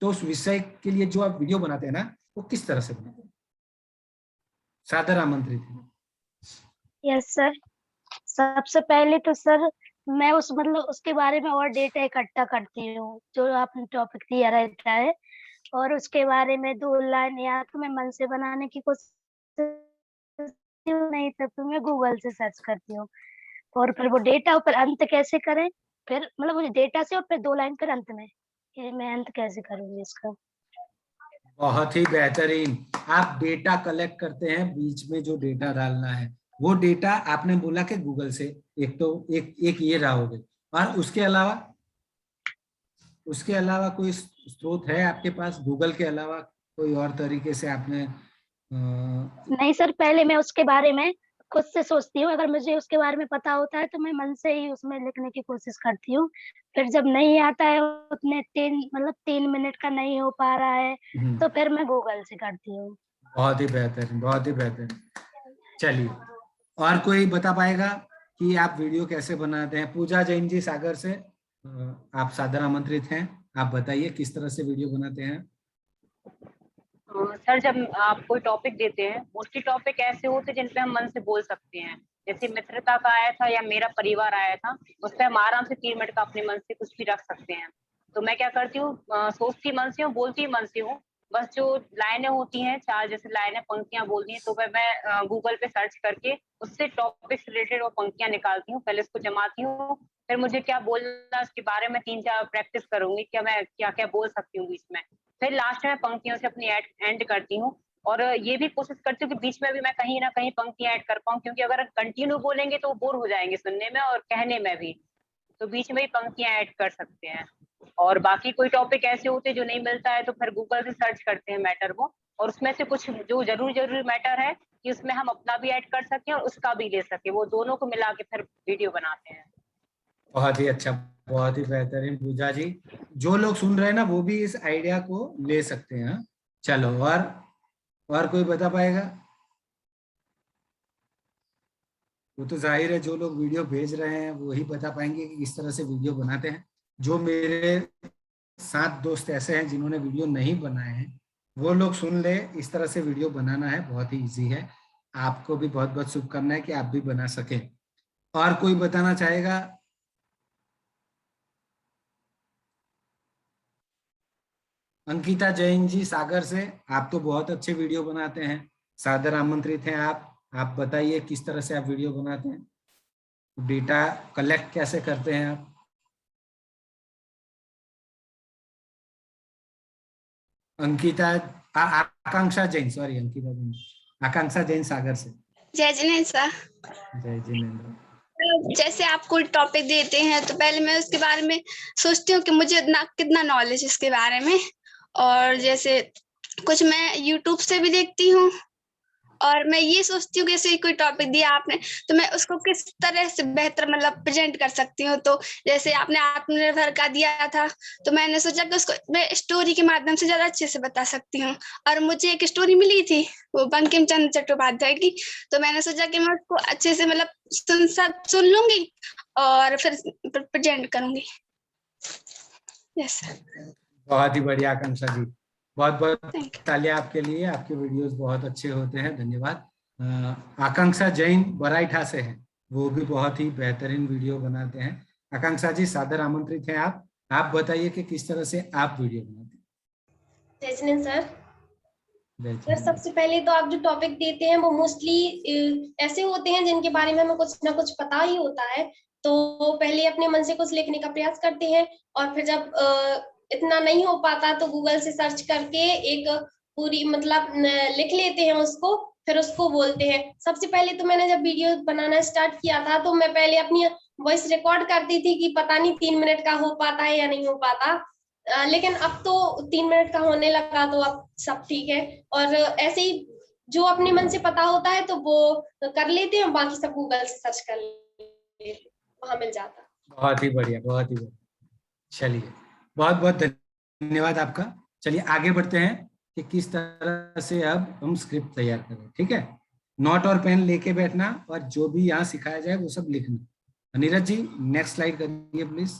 तो उस विषय के लिए जो आप वीडियो बनाते हैं ना, वो किस तरह से बनाते हैं? सादर आमंत्रित है। यस सर, सबसे पहले तो सर मैं उस मतलब उसके बारे में और डेटा इकट्ठा करती हूँ जो आपने टॉपिक दिया रहता है, और उसके बारे में 2 लाइन या तो मैं मन से बनाने की कोशिश करती हूँ, नहीं तो फिर मैं गूगल से सर्च करती हूँ। और फिर वो डेटा ऊपर अंत कैसे करें, फिर मतलब मुझे डेटा से और फिर 2 लाइन फिर अंत में, ये मैं अंत कैसे करूंगी इसका? बहुत ही बेहतरीन। आप डेटा कलेक्ट करते हैं, बीच में जो डेटा डालना है वो डेटा आपने बोला कि गूगल से, एक तो एक ये रहा हो गए, और उसके अलावा कोई स्रोत है आपके पास गूगल के अलावा? कोई और तरीके से आपने नहीं सर, पहले मैं उसके बारे में खुद से सोचती हूँ, अगर मुझे उसके बारे में पता होता है तो मैं मन से ही उसमें लिखने की कोशिश करती हूँ। फिर जब नहीं आता है उतने 3 मिनट का नहीं हो पा रहा है तो फिर मैं गूगल से करती हूँ। बहुत ही बेहतरीन, बहुत ही बेहतरीन। चलिए, और कोई बता पाएगा कि आप वीडियो कैसे बनाते हैं? पूजा जैन जी सागर से आप सादर आमंत्रित हैं, आप बताइए किस तरह से वीडियो बनाते हैं? सर, जब आप कोई टॉपिक देते हैं, मोस्टली टॉपिक ऐसे होते हैं जिन पे हम मन से बोल सकते हैं। जैसे मित्रता का आया था या मेरा परिवार आया था, उस पर हम आराम से 3 मिनट का अपने मन से कुछ भी रख सकते हैं। तो मैं क्या करती हूँ, सोचती मन से हूँ, बोलती मन से हूँ। बस जो लाइनें होती हैं, 4 जैसे लाइनें पंक्तियां बोलती हैं, तो मैं गूगल पे सर्च करके उससे टॉपिक से रिलेटेड वो पंक्तियां निकालती हूँ, पहले उसको जमाती हूँ, फिर मुझे क्या बोलना है उसके बारे में 3-4 प्रैक्टिस करूंगी, क्या मैं क्या क्या बोल सकती हूँ बीच में। फिर लास्ट में पंक्तियों से अपनी एंड करती हूँ, और ये भी कोशिश करती हूँ कि बीच में भी मैं कहीं ना कहीं पंक्तियां ऐड कर पाऊँ, क्योंकि अगर कंटिन्यू बोलेंगे तो वो बोर हो जाएंगे सुनने में और कहने में भी, तो बीच में ही पंक्तियां ऐड कर सकते हैं। और बाकी कोई टॉपिक ऐसे होते हैं जो नहीं मिलता है तो फिर गूगल से सर्च करते हैं मैटर को, और उसमें से कुछ जो जरूरी मैटर है कि उसमें हम अपना भी ऐड कर सकें और उसका भी ले सके, वो दोनों को मिला के फिर वीडियो बनाते हैं। बहुत ही अच्छा, बहुत ही बेहतरीन पूजा जी। जो लोग सुन रहे हैं ना वो भी इस आइडिया को ले सकते हैं। चलो, और कोई बता पाएगा? वो तो जाहिर है जो लोग वीडियो भेज रहे हैं वो ही बता पाएंगे कि किस तरह से वीडियो बनाते हैं। जो मेरे 7 दोस्त ऐसे हैं जिन्होंने वीडियो नहीं बनाए हैं, वो लोग सुन ले, इस तरह से वीडियो बनाना है, बहुत ही इजी है। आपको भी बहुत बहुत शुभकामनाएं कि आप भी बना सकें। और कोई बताना चाहेगा? अंकिता जैन जी सागर से, आप तो बहुत अच्छे वीडियो बनाते हैं, सादर आमंत्रित हैं आप बताइए किस तरह से आप वीडियो बनाते हैं, डेटा कलेक्ट कैसे करते हैं आप? अंकिता आकांक्षा जैन, सॉरी अंकिता जैन, आकांक्षा जैन सागर से। जय जिनेन्द्र सर। जय जिनेन्द्र। जैसे आप कोई टॉपिक देते हैं तो पहले मैं उसके बारे में सोचती हूँ कि मुझे कितना नॉलेज इसके बारे में, और जैसे कुछ मैं यूट्यूब से भी देखती हूँ, और मैं ये सोचती हूँ कि जैसे कोई टॉपिक दिया आपने तो मैं उसको किस तरह से बेहतर मतलब प्रेजेंट कर सकती हूँ। तो जैसे आपने आत्मनिर्भर का दिया था तो मैंने सोचा कि उसको मैं स्टोरी के माध्यम से ज्यादा अच्छे से बता सकती हूँ, और मुझे एक स्टोरी मिली थी वो बंकिम चंद्र चट्टोपाध्याय की, तो मैंने सोचा कि मैं उसको अच्छे से मतलब सुन लूंगी और फिर प्रेजेंट करूंगी। यस। बहुत ही बढ़िया आकांक्षा जी, बहुत बहुत तालियां आपके लिए, आपके वीडियोस बहुत अच्छे होते हैं, धन्यवाद। आकांक्षा जैन बराइठा से है, वो भी बहुत ही बेहतरीन वीडियो बनाते हैं। आकांक्षा जी सादर आमंत्रित हैं आप बताइए कि किस तरह से आप वीडियो बनाते हैं। जय जिनेन्द्र सर। सर सबसे पहले तो आप जो टॉपिक देते हैं वो मोस्टली ऐसे होते हैं जिनके बारे में हमें कुछ ना कुछ पता ही होता है, तो पहले अपने मन से कुछ लिखने का प्रयास करते हैं, और फिर जब इतना नहीं हो पाता तो गूगल से सर्च करके एक पूरी मतलब लिख लेते हैं उसको, फिर उसको बोलते हैं। सबसे पहले तो मैंने जब वीडियो बनाना स्टार्ट किया था तो मैं पहले अपनी वॉइस रिकॉर्ड करती थी कि पता नहीं 3 मिनट का हो पाता है या नहीं हो पाता, लेकिन अब तो 3 मिनट का होने लगा, तो अब सब ठीक है। और ऐसे ही जो अपने मन से पता होता है तो वो कर लेते हैं, बाकी सब गूगल से सर्च कर लेते हैं, वहां मिल जाता। बहुत ही बढ़िया, बहुत ही बढ़िया। चलिए, बहुत बहुत धन्यवाद आपका। चलिए आगे बढ़ते हैं कि किस तरह से अब हम स्क्रिप्ट तैयार करें। ठीक है, नोट और पेन लेके बैठना और जो भी यहाँ सिखाया जाए वो सब लिखना। नीरज जी नेक्स्ट स्लाइड करिए प्लीज।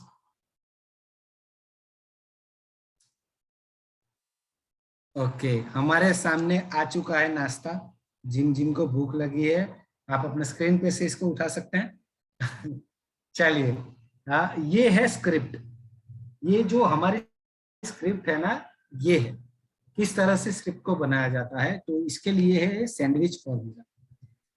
ओके, हमारे सामने आ चुका है नाश्ता। जिनको भूख लगी है आप अपने स्क्रीन पे से इसको उठा सकते हैं। चलिए, ये है स्क्रिप्ट। ये जो हमारी स्क्रिप्ट है ना, ये है किस तरह से स्क्रिप्ट को बनाया जाता है। तो इसके लिए है सैंडविच फॉर्मूला।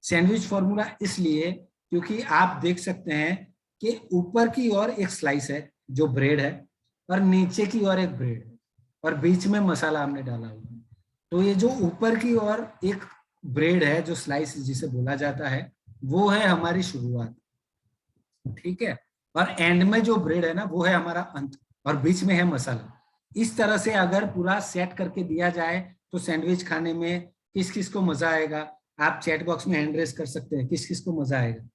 सैंडविच फॉर्मूला इसलिए क्योंकि आप देख सकते हैं कि ऊपर की ओर एक स्लाइस है जो ब्रेड है और नीचे की ओर एक ब्रेड है और बीच में मसाला हमने डाला हुआ है। तो ये जो ऊपर की ओर एक ब्रेड है जो स्लाइस जिसे बोला जाता है वो है हमारी शुरुआत, ठीक है, और एंड में जो ब्रेड है ना वो है हमारा अंत और बीच में है मसाला। इस तरह से अगर पूरा सेट करके दिया जाए तो सैंडविच खाने में किस किस को मजा आएगा? आप चैट बॉक्स में हैंड रेस कर सकते हैं, किस किस को मजा आएगा?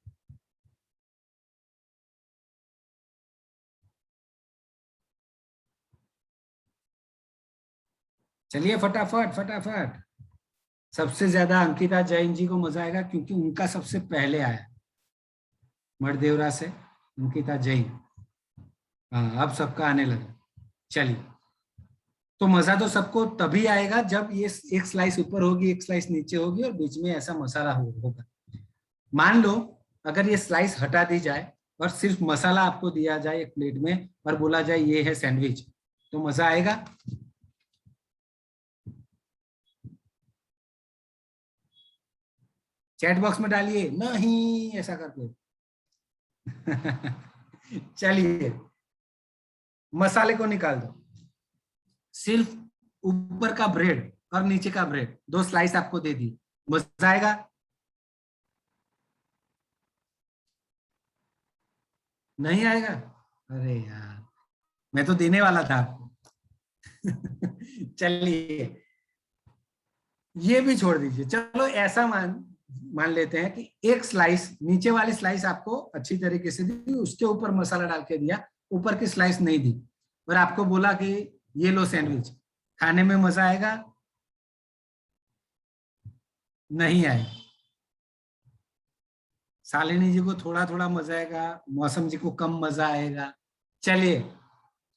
चलिए फटाफट फटाफट। सबसे ज्यादा अंकिता जैन जी को मजा आएगा क्योंकि उनका सबसे पहले आया मठदेवरा से अंकिता जैन। हाँ, अब सबका आने लगा। चलिए, तो मजा तो सबको तभी आएगा जब ये एक स्लाइस ऊपर होगी, एक स्लाइस नीचे होगी और बीच में ऐसा मसाला होगा। मान लो अगर ये स्लाइस हटा दी जाए और सिर्फ मसाला आपको दिया जाए एक प्लेट में और बोला जाए ये है सैंडविच, तो मजा आएगा? चैट बॉक्स में डालिए नहीं ऐसा करके। चलिए, मसाले को निकाल दो। सिर्फ ऊपर का ब्रेड और नीचे का ब्रेड, दो स्लाइस आपको दे दी, मजा आएगा? नहीं आएगा? अरे यार, मैं तो देने वाला था आपको। चलिए, ये भी छोड़ दीजिए। चलो ऐसा मान लेते हैं कि एक स्लाइस, नीचे वाली स्लाइस आपको अच्छी तरीके से दी, उसके ऊपर मसाला डाल के दिया, ऊपर की स्लाइस नहीं दी और आपको बोला कि ये लो सैंडविच, खाने में मजा आएगा? नहीं आएगा। शालिनी जी को थोड़ा थोड़ा मजा आएगा, मौसम जी को कम मजा आएगा। चलिए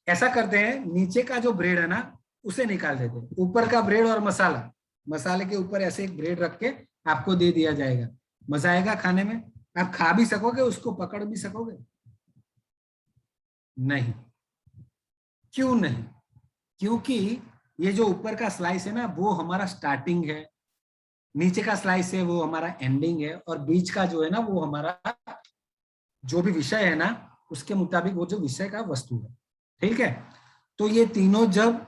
ऐसा करते हैं, नीचे का जो ब्रेड है ना उसे निकाल देते हैं, ऊपर का ब्रेड और मसाला, मसाले के ऊपर ऐसे एक ब्रेड रख के आपको दे दिया जाएगा। मजा आएगा खाने में? आप खा भी सकोगे, उसको पकड़ भी सकोगे? नहीं। क्यों नहीं? क्योंकि ये जो ऊपर का स्लाइस है ना वो हमारा स्टार्टिंग है, नीचे का स्लाइस है वो हमारा एंडिंग है और बीच का जो है ना वो हमारा जो भी विषय है ना उसके मुताबिक वो जो विषय का वस्तु है, ठीक है। तो ये तीनों जब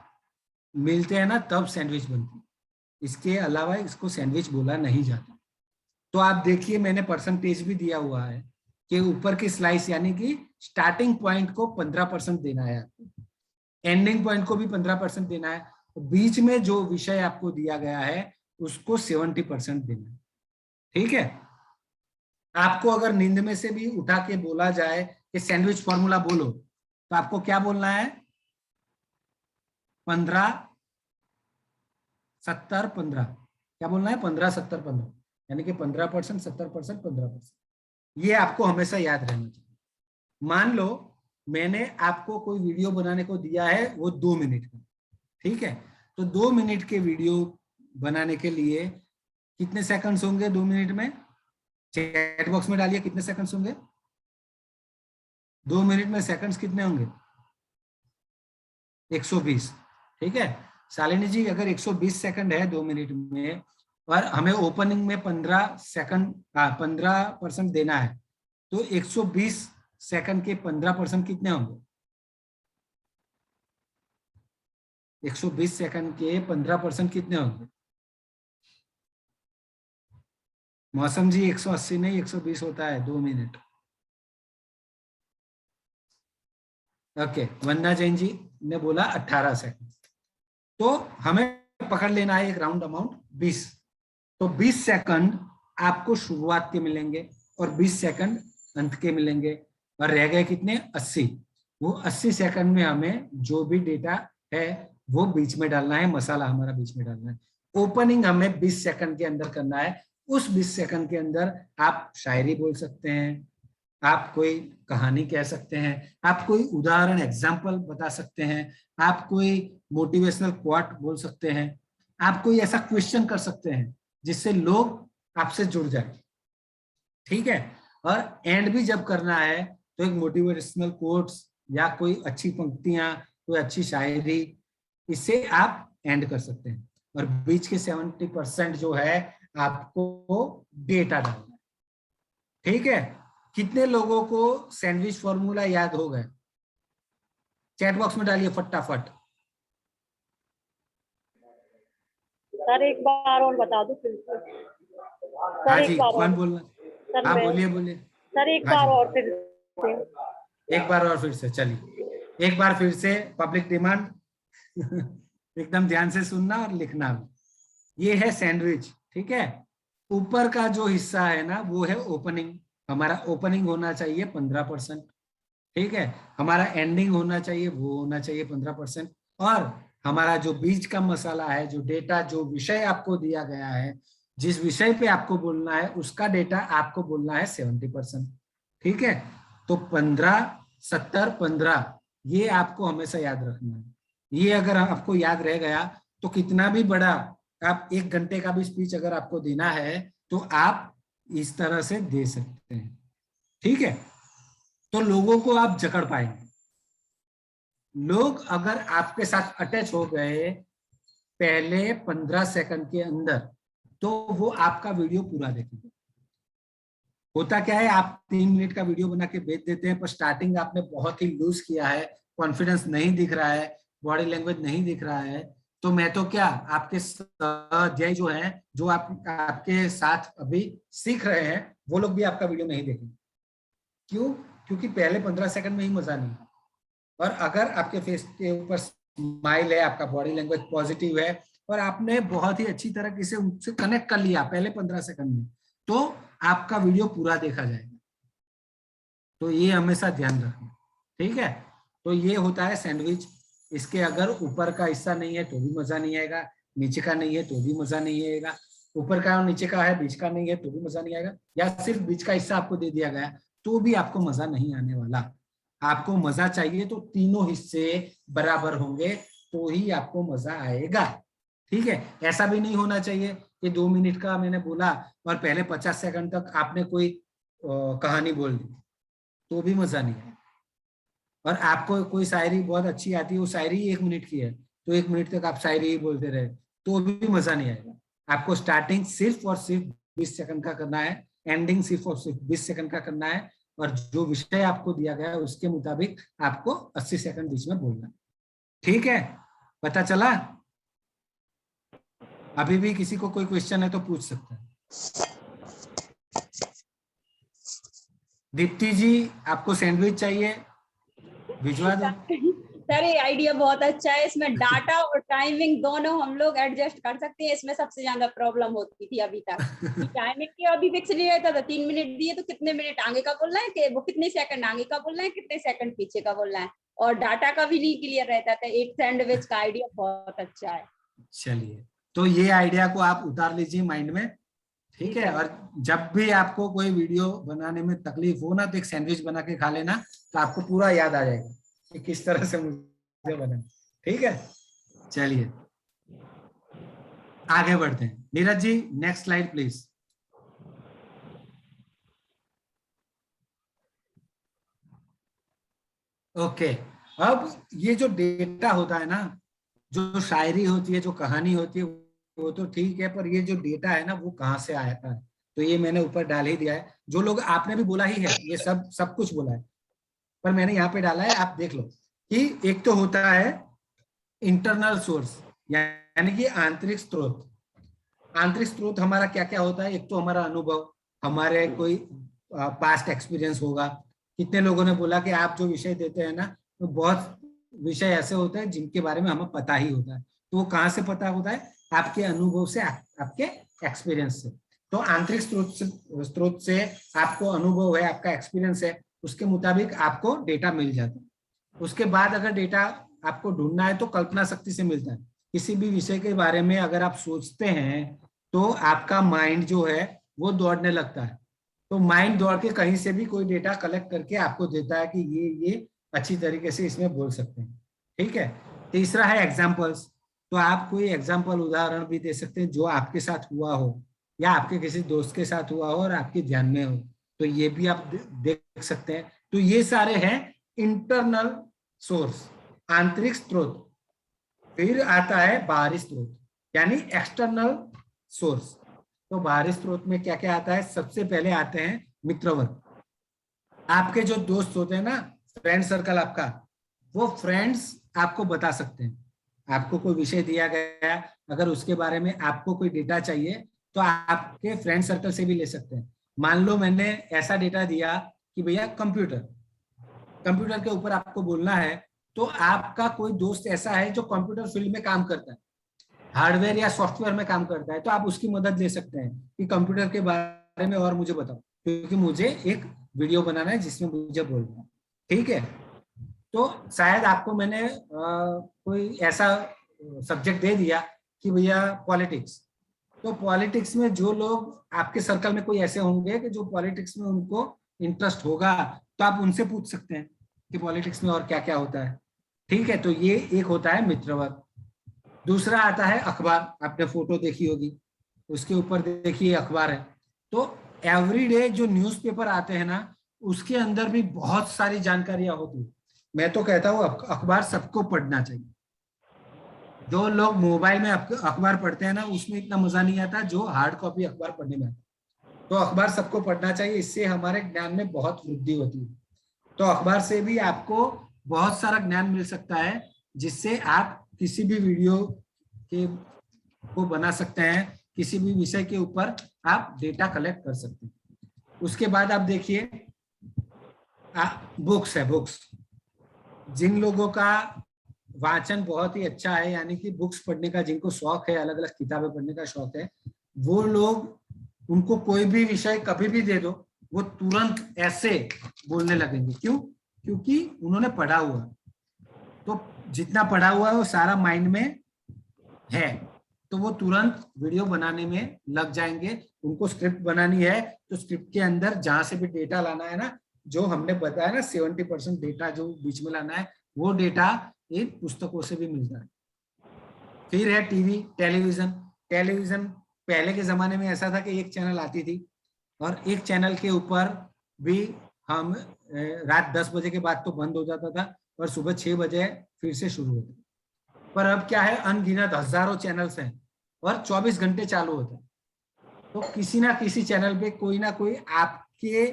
मिलते हैं ना तब सैंडविच बनती है, इसके अलावा इसको सैंडविच बोला नहीं जाता। तो आप देखिए मैंने परसेंटेज भी दिया हुआ है कि ऊपर की स्लाइस यानी कि स्टार्टिंग पॉइंट को 15% देना है आपको, एंडिंग पॉइंट को भी 15% देना है, बीच में जो विषय आपको दिया गया है उसको 70% देना है, ठीक है। आपको अगर नींद में से भी उठा के बोला जाए कि सैंडविच फॉर्मूला बोलो तो आपको क्या बोलना है? 15-70-15, क्या बोलना है? 15-70-15, यानी कि 15%, 70%, 15%। ये आपको हमेशा याद रहना चाहिए। मान लो मैंने आपको कोई वीडियो बनाने को दिया है वो 2 मिनट का, ठीक है, तो 2 मिनट के वीडियो बनाने के लिए कितने सेकंड्स होंगे 2 मिनट में? चैट बॉक्स में डालिए कितने सेकंड्स होंगे 2 मिनट में? सेकंड्स कितने होंगे? 120, ठीक है। शालिनी जी अगर 120 सेकंड है 2 मिनट में और हमें ओपनिंग में 15% देना है तो 120 सेकंड के 15% कितने होंगे? 120 सेकंड के 15% कितने होंगे? मौसम जी 180 नहीं 120 होता है 2 मिनट। ओके, वंदना जैन जी ने बोला 18 सेकंड, तो हमें पकड़ लेना है एक राउंड अमाउंट 20। तो 20 सेकंड आपको शुरुआत के मिलेंगे और 20 सेकंड अंत के मिलेंगे और रह गए कितने? 80। वो 80 सेकंड में हमें जो भी डेटा है वो बीच में डालना है, मसाला हमारा बीच में डालना है। ओपनिंग हमें 20 सेकंड के अंदर करना है। उस 20 सेकंड के अंदर आप शायरी बोल सकते हैं, आप कोई कहानी कह सकते हैं, आप कोई उदाहरण एग्जाम्पल बता सकते हैं, आप कोई मोटिवेशनल क्वाट बोल सकते हैं, आप कोई ऐसा क्वेश्चन कर सकते हैं जिससे लोग आपसे जुड़ जाए, ठीक है। और एंड भी जब करना है तो एक मोटिवेशनल कोट्स या कोई अच्छी पंक्तियां, कोई अच्छी शायरी, इससे आप एंड कर सकते हैं। और बीच के 70% जो है आपको डेटा डालना है, ठीक है। कितने लोगों को सैंडविच फॉर्मूला याद हो गए? चैट बॉक्स में डालिए फटाफट। सर एक बार और बता दो फिर से। हाँ सर जी, एक बार कौन और। बोलना? सर हाँ मैं। बोलिए बोलिए। सर एक हाँ बार जी। और फिर से। एक बार और फिर से, चलिए एक बार फिर से पब्लिक डिमांड। एकदम ध्यान से सुनना और लिखना भी। ये है सैंडविच, ठीक है। ऊपर का जो हिस्सा है ना वो है ओपनिंग। हमारा ओपनिंग होना चाहिए 15%, ठीक है। हमारा एंडिंग होना चाहिए, वो होना चाहिए 15%। और हमारा जो बीच का मसाला है, जो डेटा, जो विषय आपको दिया गया है, जिस विषय पे आपको बोलना है उसका डेटा आपको बोलना है 70%, ठीक है। तो 15, 70, 15 ये आपको हमेशा याद रखना है। ये अगर आपको याद रह गया तो कितना भी बड़ा आप 1 घंटे का भी स्पीच अगर आपको देना है तो आप इस तरह से दे सकते हैं, ठीक है। तो लोगों को आप जकड़ पाएंगे। लोग अगर आपके साथ अटैच हो गए पहले 15 सेकंड के अंदर तो वो आपका वीडियो पूरा देखेंगे। होता क्या है, आप 3 मिनट का वीडियो बना के भेज देते हैं, पर स्टार्टिंग आपने बहुत ही लूज किया है, कॉन्फिडेंस नहीं दिख रहा है, बॉडी लैंग्वेज नहीं दिख रहा है, तो मैं तो क्या आपके अध्याय जो है, जो आपके साथ अभी सीख रहे हैं, वो लोग भी आपका वीडियो नहीं देखेंगे। क्यों? क्योंकि पहले 15 सेकंड में ही मजा नहीं है। और अगर आपके फेस के ऊपर स्माइल है, आपका बॉडी लैंग्वेज पॉजिटिव है और आपने बहुत ही अच्छी तरह से उनसे कनेक्ट कर लिया पहले 15 सेकंड में, तो आपका वीडियो पूरा देखा जाएगा। तो ये हमेशा ध्यान रखना, ठीक है। तो ये होता है सैंडविच। इसके अगर ऊपर का हिस्सा नहीं है तो भी मजा नहीं आएगा, नीचे का नहीं है तो भी मजा नहीं आएगा, ऊपर का और नीचे का है, बीच का नहीं है तो भी मजा नहीं आएगा, या सिर्फ बीच का हिस्सा आपको दे दिया गया तो भी आपको मजा नहीं आने वाला। आपको मजा चाहिए तो तीनों हिस्से बराबर होंगे तो ही आपको मजा आएगा, ठीक है। ऐसा भी नहीं होना चाहिए कि 2 मिनट का मैंने बोला और पहले 50 सेकंड तक आपने कोई कहानी बोल दी तो भी मजा नहीं आएगा। और आपको कोई शायरी बहुत अच्छी आती है, वो शायरी 1 मिनट की है, तो 1 मिनट तक आप शायरी ही बोलते रहे तो भी मजा नहीं आएगा। आपको स्टार्टिंग सिर्फ और सिर्फ 20 सेकंड का करना है, एंडिंग सिर्फ और सिर्फ 20 सेकंड का करना है, और जो विषय आपको दिया गया है उसके मुताबिक आपको 80 सेकंड बीच में बोलना है, ठीक है। पता चला? अभी भी किसी को कोई क्वेश्चन है तो पूछ सकता है। दीप्ति जी, आपको सैंडविच चाहिए, भिजवा दो। सर ये आइडिया बहुत अच्छा है। इसमें डाटा और टाइमिंग दोनों हम लोग एडजस्ट कर सकते हैं। इसमें सबसे ज्यादा प्रॉब्लम होती थी अभी तक कि टाइमिंग की अभी फिक्स नहीं रहता था। 3 मिनट दिए तो कितने मिनट आगे का बोलना है, कि वो कितने सेकंड आगे का बोलना है, कितने सेकंड पीछे का बोलना है, और डाटा का भी नहीं क्लियर रहता था। एक सैंडविच का आइडिया बहुत अच्छा है। चलिए, तो ये आइडिया को आप उतार लीजिए माइंड में, ठीक है। और जब भी आपको कोई वीडियो बनाने में तकलीफ हो ना, तो एक सैंडविच बना के खा लेना, तो आपको पूरा याद आ जाएगा कि किस तरह से मुझे बनाना, ठीक है। चलिए आगे बढ़ते हैं। Neeraj ji, next slide please. Okay, अब ये जो डेटा होता है ना, जो शायरी होती है, जो कहानी होती है, वो तो ठीक है, पर ये जो डेटा है ना वो कहाँ से आया था, तो ये मैंने ऊपर डाल ही दिया है। जो लोग आपने भी बोला ही है, ये सब कुछ बोला है, पर मैंने यहाँ पे डाला है, आप देख लो कि एक तो होता है इंटरनल सोर्स, यानी कि आंतरिक स्रोत। आंतरिक स्रोत हमारा क्या क्या होता है? एक तो हमारा अनुभव, हमारे कोई पास्ट एक्सपीरियंस होगा। कितने लोगों ने बोला कि आप जो विषय देते हैं ना, तो बहुत विषय ऐसे होते हैं जिनके बारे में हमें पता ही होता है, तो वो कहाँ से पता होता है? आपके अनुभव से, आपके एक्सपीरियंस से। तो आंतरिक स्रोत से आपको अनुभव है, आपका एक्सपीरियंस है, उसके मुताबिक आपको डेटा मिल जाता है। उसके बाद अगर डेटा आपको ढूंढना है तो कल्पना शक्ति से मिलता है। किसी भी विषय के बारे में अगर आप सोचते हैं तो आपका माइंड जो है वो दौड़ने लगता है, तो माइंड दौड़ के कहीं से भी कोई डेटा कलेक्ट करके आपको देता है कि ये अच्छी तरीके से इसमें बोल सकते हैं, ठीक है। तीसरा है एग्जाम्पल्स, तो आप कोई एग्जाम्पल, उदाहरण भी दे सकते हैं जो आपके साथ हुआ हो या आपके किसी दोस्त के साथ हुआ हो और आपके ध्यान में हो, तो ये भी आप देख सकते हैं। तो ये सारे हैं इंटरनल सोर्स, आंतरिक स्रोत। फिर आता है बाहरी स्रोत, यानी एक्सटर्नल सोर्स। तो बाहरी स्रोत में क्या क्या आता है? सबसे पहले आते हैं मित्रवर्ग। आपके जो दोस्त होते हैं ना, फ्रेंड सर्कल आपका, वो फ्रेंड्स आपको बता सकते हैं। आपको कोई विषय दिया गया, अगर उसके बारे में आपको कोई डेटा चाहिए तो आपके फ्रेंड सर्कल से भी ले सकते हैं। मान लो मैंने ऐसा डेटा दिया कि भैया कंप्यूटर के ऊपर आपको बोलना है, तो आपका कोई दोस्त ऐसा है जो कंप्यूटर फील्ड में काम करता है, हार्डवेयर या सॉफ्टवेयर में काम करता है, तो आप उसकी मदद ले सकते हैं कि कंप्यूटर के बारे में और मुझे बताओ, क्योंकि मुझे एक वीडियो बनाना है जिसमें मुझे बोलना है। ठीक है, तो शायद आपको मैंने कोई ऐसा सब्जेक्ट दे दिया कि भैया पॉलिटिक्स, तो पॉलिटिक्स में जो लोग आपके सर्कल में कोई ऐसे होंगे कि जो पॉलिटिक्स में उनको इंटरेस्ट होगा, तो आप उनसे पूछ सकते हैं कि पॉलिटिक्स में और क्या क्या होता है। ठीक है, तो ये एक होता है मित्रवर्ग। दूसरा आता है अखबार, आपने फोटो देखी होगी, उसके ऊपर देखिए अखबार है। तो एवरीडे जो न्यूज़पेपर आते हैं ना, उसके अंदर भी बहुत सारी जानकारियां होती है। मैं तो कहता हूँ अखबार सबको पढ़ना चाहिए। जो लोग मोबाइल में अखबार पढ़ते हैं ना, उसमें इतना मजा नहीं आता जो हार्ड कॉपी अखबार पढ़ने में आता। तो अखबार सबको पढ़ना चाहिए, इससे हमारे ज्ञान में बहुत वृद्धि होती है। तो अखबार से भी आपको बहुत सारा ज्ञान मिल सकता है, जिससे आप किसी भी वीडियो को बना सकते हैं, किसी भी विषय के ऊपर आप डेटा कलेक्ट कर सकते हैं। उसके बाद आप देखिए बुक्स है। बुक्स, जिन लोगों का वाचन बहुत ही अच्छा है, यानी कि बुक्स पढ़ने का जिनको शौक है, अलग अलग किताबें पढ़ने का शौक है, वो लोग, उनको कोई भी विषय कभी भी दे दो, वो तुरंत ऐसे बोलने लगेंगे। क्यों? क्योंकि उन्होंने पढ़ा हुआ, तो जितना पढ़ा हुआ है वो सारा माइंड में है, तो वो तुरंत वीडियो बनाने में लग जाएंगे। उनको स्क्रिप्ट बनानी है तो स्क्रिप्ट के अंदर जहां से भी डेटा लाना है ना, जो हमने बताया ना 70% डेटा जो बीच में लाना है, वो डेटा इन पुस्तकों से भी मिलता है। फिर है टीवी, टेलीविजन। टेलीविजन पहले के जमाने में ऐसा था कि एक चैनल आती थी और एक चैनल के ऊपर भी हम रात 10 बजे के बाद तो बंद हो जाता था और सुबह 6 बजे फिर से शुरू होता। पर अब क्या है, अनगिनत हजारों चैनल्स हैं और 24 घंटे चालू होता है। तो किसी ना किसी चैनल पे कोई ना कोई आपके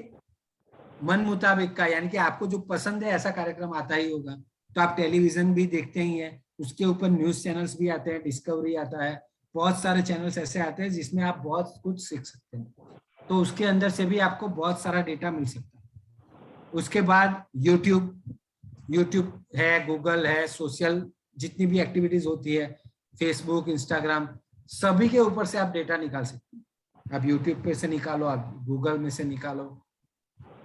मन मुताबिक का, यानी कि आपको जो पसंद है ऐसा कार्यक्रम आता ही होगा। तो आप टेलीविजन भी देखते ही हैं, उसके ऊपर न्यूज चैनल्स भी आते हैं, डिस्कवरी आता है, बहुत सारे चैनल्स ऐसे आते हैं जिसमें आप बहुत कुछ सीख सकते हैं। तो उसके अंदर से भी आपको बहुत सारा डेटा मिल सकता है। उसके बाद यूट्यूब है, गूगल है, सोशल जितनी भी एक्टिविटीज होती है, फेसबुक, इंस्टाग्राम, सभी के ऊपर से आप डेटा निकाल सकते हैं। आप यूट्यूब पे से निकालो, आप गूगल में से निकालो,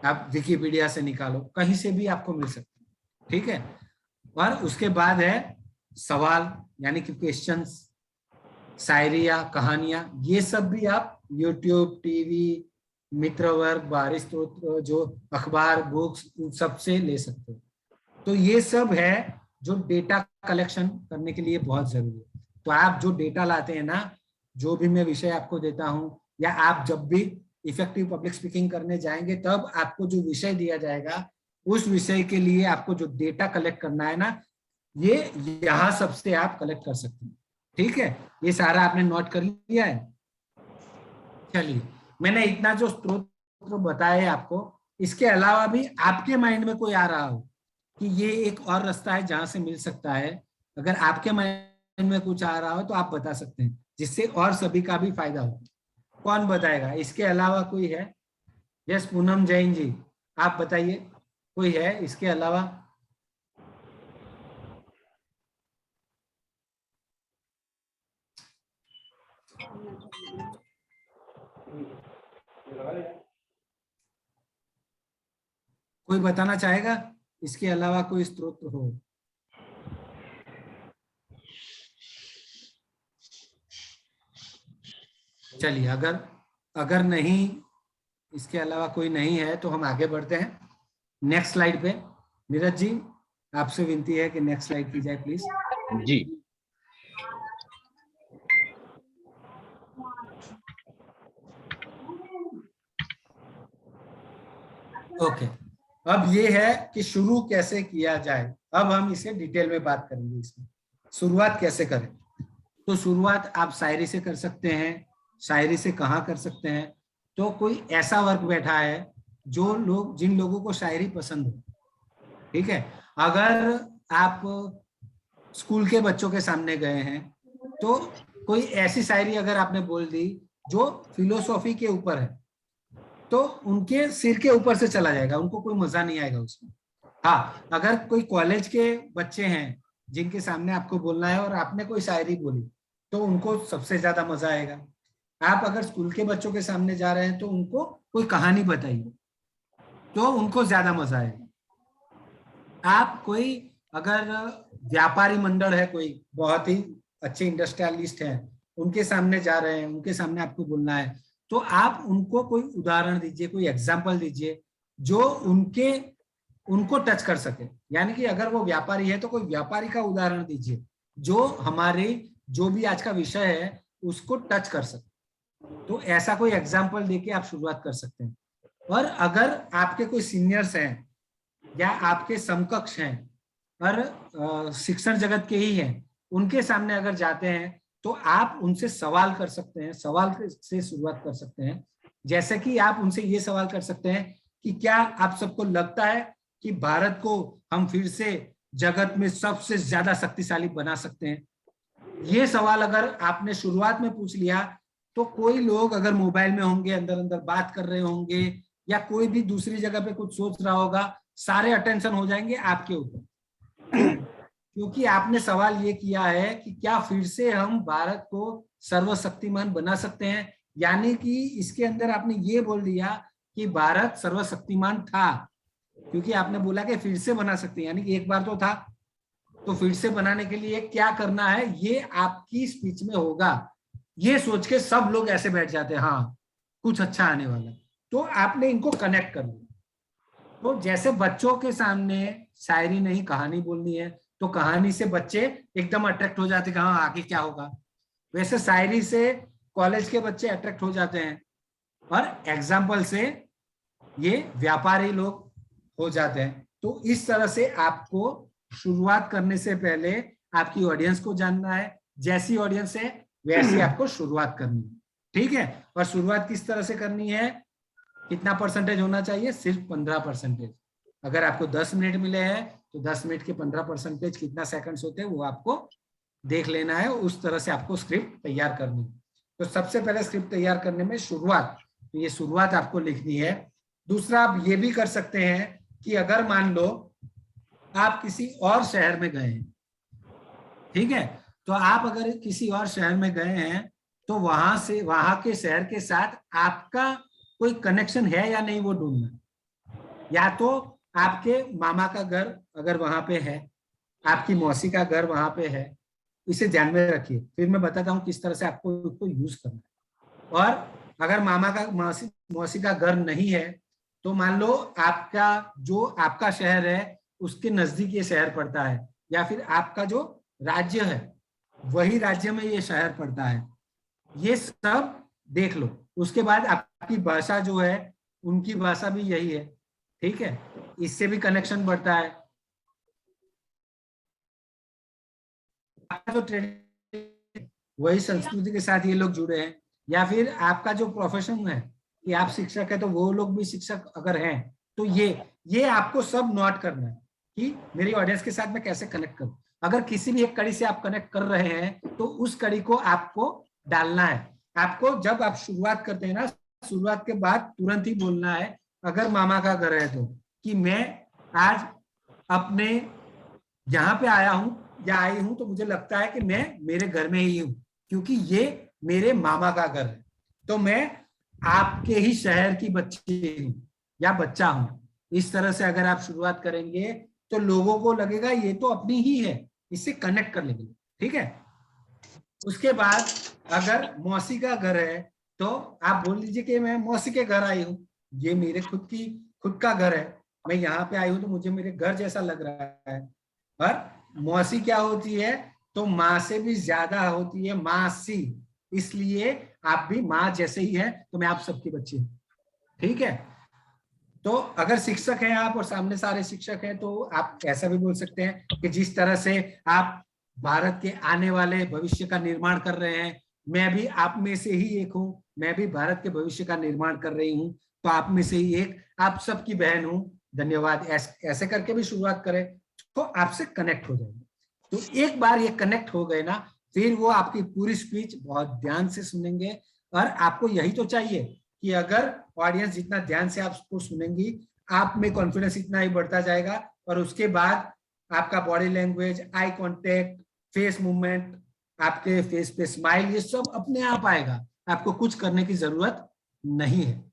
आप विकिपीडिया से निकालो, कहीं से भी आपको मिल सकता है। ठीक है, और उसके बाद है सवाल, यानी कि क्वेश्चंस, शायरिया, कहानियां, ये सब भी आप यूट्यूब, टीवी, मित्रवर्ग, बाहरी स्रोत, जो अखबार, बुक्स, उन सब से ले सकते हो। तो ये सब है जो डेटा कलेक्शन करने के लिए बहुत जरूरी है। तो आप जो डेटा लाते हैं ना, जो भी मैं विषय आपको देता हूं, या आप जब भी इफेक्टिव पब्लिक स्पीकिंग करने जाएंगे, तब आपको जो विषय दिया जाएगा, उस विषय के लिए आपको जो डेटा कलेक्ट करना है ना, ये यहाँ सबसे आप कलेक्ट कर सकते हैं। ठीक है, ये सारा आपने नोट कर लिया है। चलिए, मैंने इतना जो स्रोत बताया आपको, इसके अलावा भी आपके माइंड में कोई आ रहा हो कि ये एक और रास्ता है जहां से मिल सकता है, अगर आपके माइंड में कुछ आ रहा हो तो आप बता सकते हैं, जिससे और सभी का भी फायदा हो। कौन बताएगा? इसके अलावा कोई है? यस, पूनम जैन जी, आप बताइए, कोई है इसके अलावा? कोई बताना चाहेगा इसके अलावा कोई स्रोत हो? चलिए, अगर नहीं, इसके अलावा कोई नहीं है, तो हम आगे बढ़ते हैं नेक्स्ट स्लाइड पे। नीरज जी, आपसे विनती है कि नेक्स्ट स्लाइड की जाए प्लीज। जी, ओके, अब ये है कि शुरू कैसे किया जाए। अब हम इसे डिटेल में बात करेंगे, इसमें शुरुआत कैसे करें। तो शुरुआत आप शायरी से कर सकते हैं। शायरी से कहाँ कर सकते हैं? तो कोई ऐसा वर्क बैठा है जिन लोगों को शायरी पसंद हो, ठीक है। अगर आप स्कूल के बच्चों के सामने गए हैं तो कोई ऐसी शायरी अगर आपने बोल दी जो फिलोसॉफी के ऊपर है, तो उनके सिर के ऊपर से चला जाएगा, उनको कोई मजा नहीं आएगा उसमें। हाँ, अगर कोई कॉलेज के बच्चे हैं जिनके सामने आपको बोलना है और आपने कोई शायरी बोली तो उनको सबसे ज्यादा मजा आएगा। आप अगर स्कूल के बच्चों के सामने जा रहे हैं तो उनको कोई कहानी बताइए तो उनको ज्यादा मजा आएगा। आप कोई अगर व्यापारी मंडल है, कोई बहुत ही अच्छे इंडस्ट्रियलिस्ट हैं, उनके सामने जा रहे हैं, उनके सामने आपको बोलना है, तो आप उनको कोई उदाहरण दीजिए, कोई एग्जाम्पल दीजिए जो उनको टच कर सके। यानी कि अगर वो व्यापारी है तो कोई व्यापारी का उदाहरण दीजिए जो हमारे जो भी आज का विषय है उसको टच कर सके। तो ऐसा कोई एग्जाम्पल देके आप शुरुआत कर सकते हैं। और अगर आपके कोई सीनियर्स हैं या आपके समकक्ष हैं और शिक्षण जगत के ही हैं, उनके सामने अगर जाते हैं तो आप उनसे सवाल कर सकते हैं, सवाल से शुरुआत कर सकते हैं। जैसे कि आप उनसे ये सवाल कर सकते हैं कि क्या आप सबको लगता है कि भारत को हम फिर से जगत में सबसे ज्यादा शक्तिशाली बना सकते हैं? ये सवाल अगर आपने शुरुआत में पूछ लिया तो कोई लोग अगर मोबाइल में होंगे, अंदर अंदर बात कर रहे होंगे या कोई भी दूसरी जगह पे कुछ सोच रहा होगा, सारे अटेंशन हो जाएंगे आपके ऊपर क्योंकि आपने सवाल ये किया है कि क्या फिर से हम भारत को सर्वशक्तिमान बना सकते हैं। यानी कि इसके अंदर आपने ये बोल दिया कि भारत सर्वशक्तिमान था, क्योंकि आपने बोला कि फिर से बना सकते हैं, यानी कि एक बार तो था, तो फिर से बनाने के लिए क्या करना है ये आपकी स्पीच में होगा। ये सोच के सब लोग ऐसे बैठ जाते हैं, हाँ कुछ अच्छा आने वाला। तो आपने इनको कनेक्ट कर लिया। तो जैसे बच्चों के सामने शायरी नहीं कहानी बोलनी है तो कहानी से बच्चे एकदम अट्रैक्ट हो जाते हैं, हाँ आगे क्या होगा, वैसे शायरी से कॉलेज के बच्चे अट्रैक्ट हो जाते हैं और एग्जाम्पल से ये व्यापारी लोग हो जाते हैं। तो इस तरह से आपको शुरुआत करने से पहले आपकी ऑडियंस को जानना है, जैसी ऑडियंस है वैसी आपको शुरुआत करनी है, ठीक है। और शुरुआत किस तरह से करनी है, कितना परसेंटेज होना चाहिए, सिर्फ 15%। अगर आपको 10 मिनट मिले हैं तो 10 मिनट के 15% कितना सेकंड्स होते हैं वो आपको देख लेना है, उस तरह से आपको स्क्रिप्ट तैयार करनी है। तो सबसे पहले स्क्रिप्ट तैयार करने में शुरुआत, तो ये शुरुआत आपको लिखनी है। दूसरा आप ये भी कर सकते हैं कि अगर मान लो आप किसी और शहर में गए हैं, ठीक है, तो आप अगर किसी और शहर में गए हैं तो वहां के शहर के साथ आपका कोई कनेक्शन है या नहीं वो ढूंढना। या तो आपके मामा का घर अगर वहां पे है, आपकी मौसी का घर वहां पे है, इसे ध्यान में रखिए, फिर मैं बताता हूँ किस तरह से आपको उसको यूज करना है। और अगर मामा का मौसी का घर नहीं है तो मान लो आपका शहर है उसके नजदीक ये शहर पड़ता है, या फिर आपका जो राज्य है वही राज्य में ये शहर पड़ता है, ये सब देख लो। उसके बाद आपकी भाषा जो है उनकी भाषा भी यही है, ठीक है, इससे भी कनेक्शन बढ़ता है। आपका जो ट्रेडिशन वही संस्कृति के साथ ये लोग जुड़े हैं, या फिर आपका जो प्रोफेशन है कि आप शिक्षक है तो वो लोग भी शिक्षक अगर हैं, तो ये आपको सब नोट करना है कि मेरी ऑडियंस के साथ मैं कैसे कनेक्ट करूं। अगर किसी भी एक कड़ी से आप कनेक्ट कर रहे हैं तो उस कड़ी को आपको डालना है। आपको जब आप शुरुआत करते हैं ना, शुरुआत के बाद तुरंत ही बोलना है, अगर मामा का घर है तो, कि मैं आज अपने यहाँ पे आया हूँ या आई हूँ तो मुझे लगता है कि मैं मेरे घर में ही हूँ क्योंकि ये मेरे मामा का घर है, तो मैं आपके ही शहर की बच्ची हूँ या बच्चा हूँ। इस तरह से अगर आप शुरुआत करेंगे तो लोगों को लगेगा ये तो अपनी ही है, इससे कनेक्ट कर लेंगे, ठीक है। उसके बाद अगर मौसी का घर है तो आप बोल लीजिए कि मैं मौसी के घर आई हूँ, ये मेरे खुद का घर है, मैं यहाँ पे आई हूँ तो मुझे मेरे घर जैसा लग रहा है। और मौसी क्या होती है, तो माँ से भी ज्यादा होती है मासी, इसलिए आप भी माँ जैसे ही है, तो मैं आप सबकी बच्ची हूँ, ठीक है। तो अगर शिक्षक हैं आप और सामने सारे शिक्षक हैं तो आप ऐसा भी बोल सकते हैं कि जिस तरह से आप भारत के आने वाले भविष्य का निर्माण कर रहे हैं, मैं भी आप में से ही एक हूँ, मैं भी भारत के भविष्य का निर्माण कर रही हूँ, तो आप में से ही एक आप सबकी बहन हूं, धन्यवाद। ऐसे करके भी शुरुआत करें तो आपसे कनेक्ट हो जाएंगे। तो एक बार ये कनेक्ट हो गए ना, फिर वो आपकी पूरी स्पीच बहुत ध्यान से सुनेंगे। और आपको यही तो चाहिए कि अगर ऑडियंस जितना ध्यान से आपको सुनेंगी, आप में कॉन्फिडेंस इतना ही बढ़ता जाएगा। और उसके बाद आपका body language, eye contact, face movement, आपके फेस पे स्माइल, ये सब अपने आप आएगा। आपको कुछ करने की जरूरत नहीं है,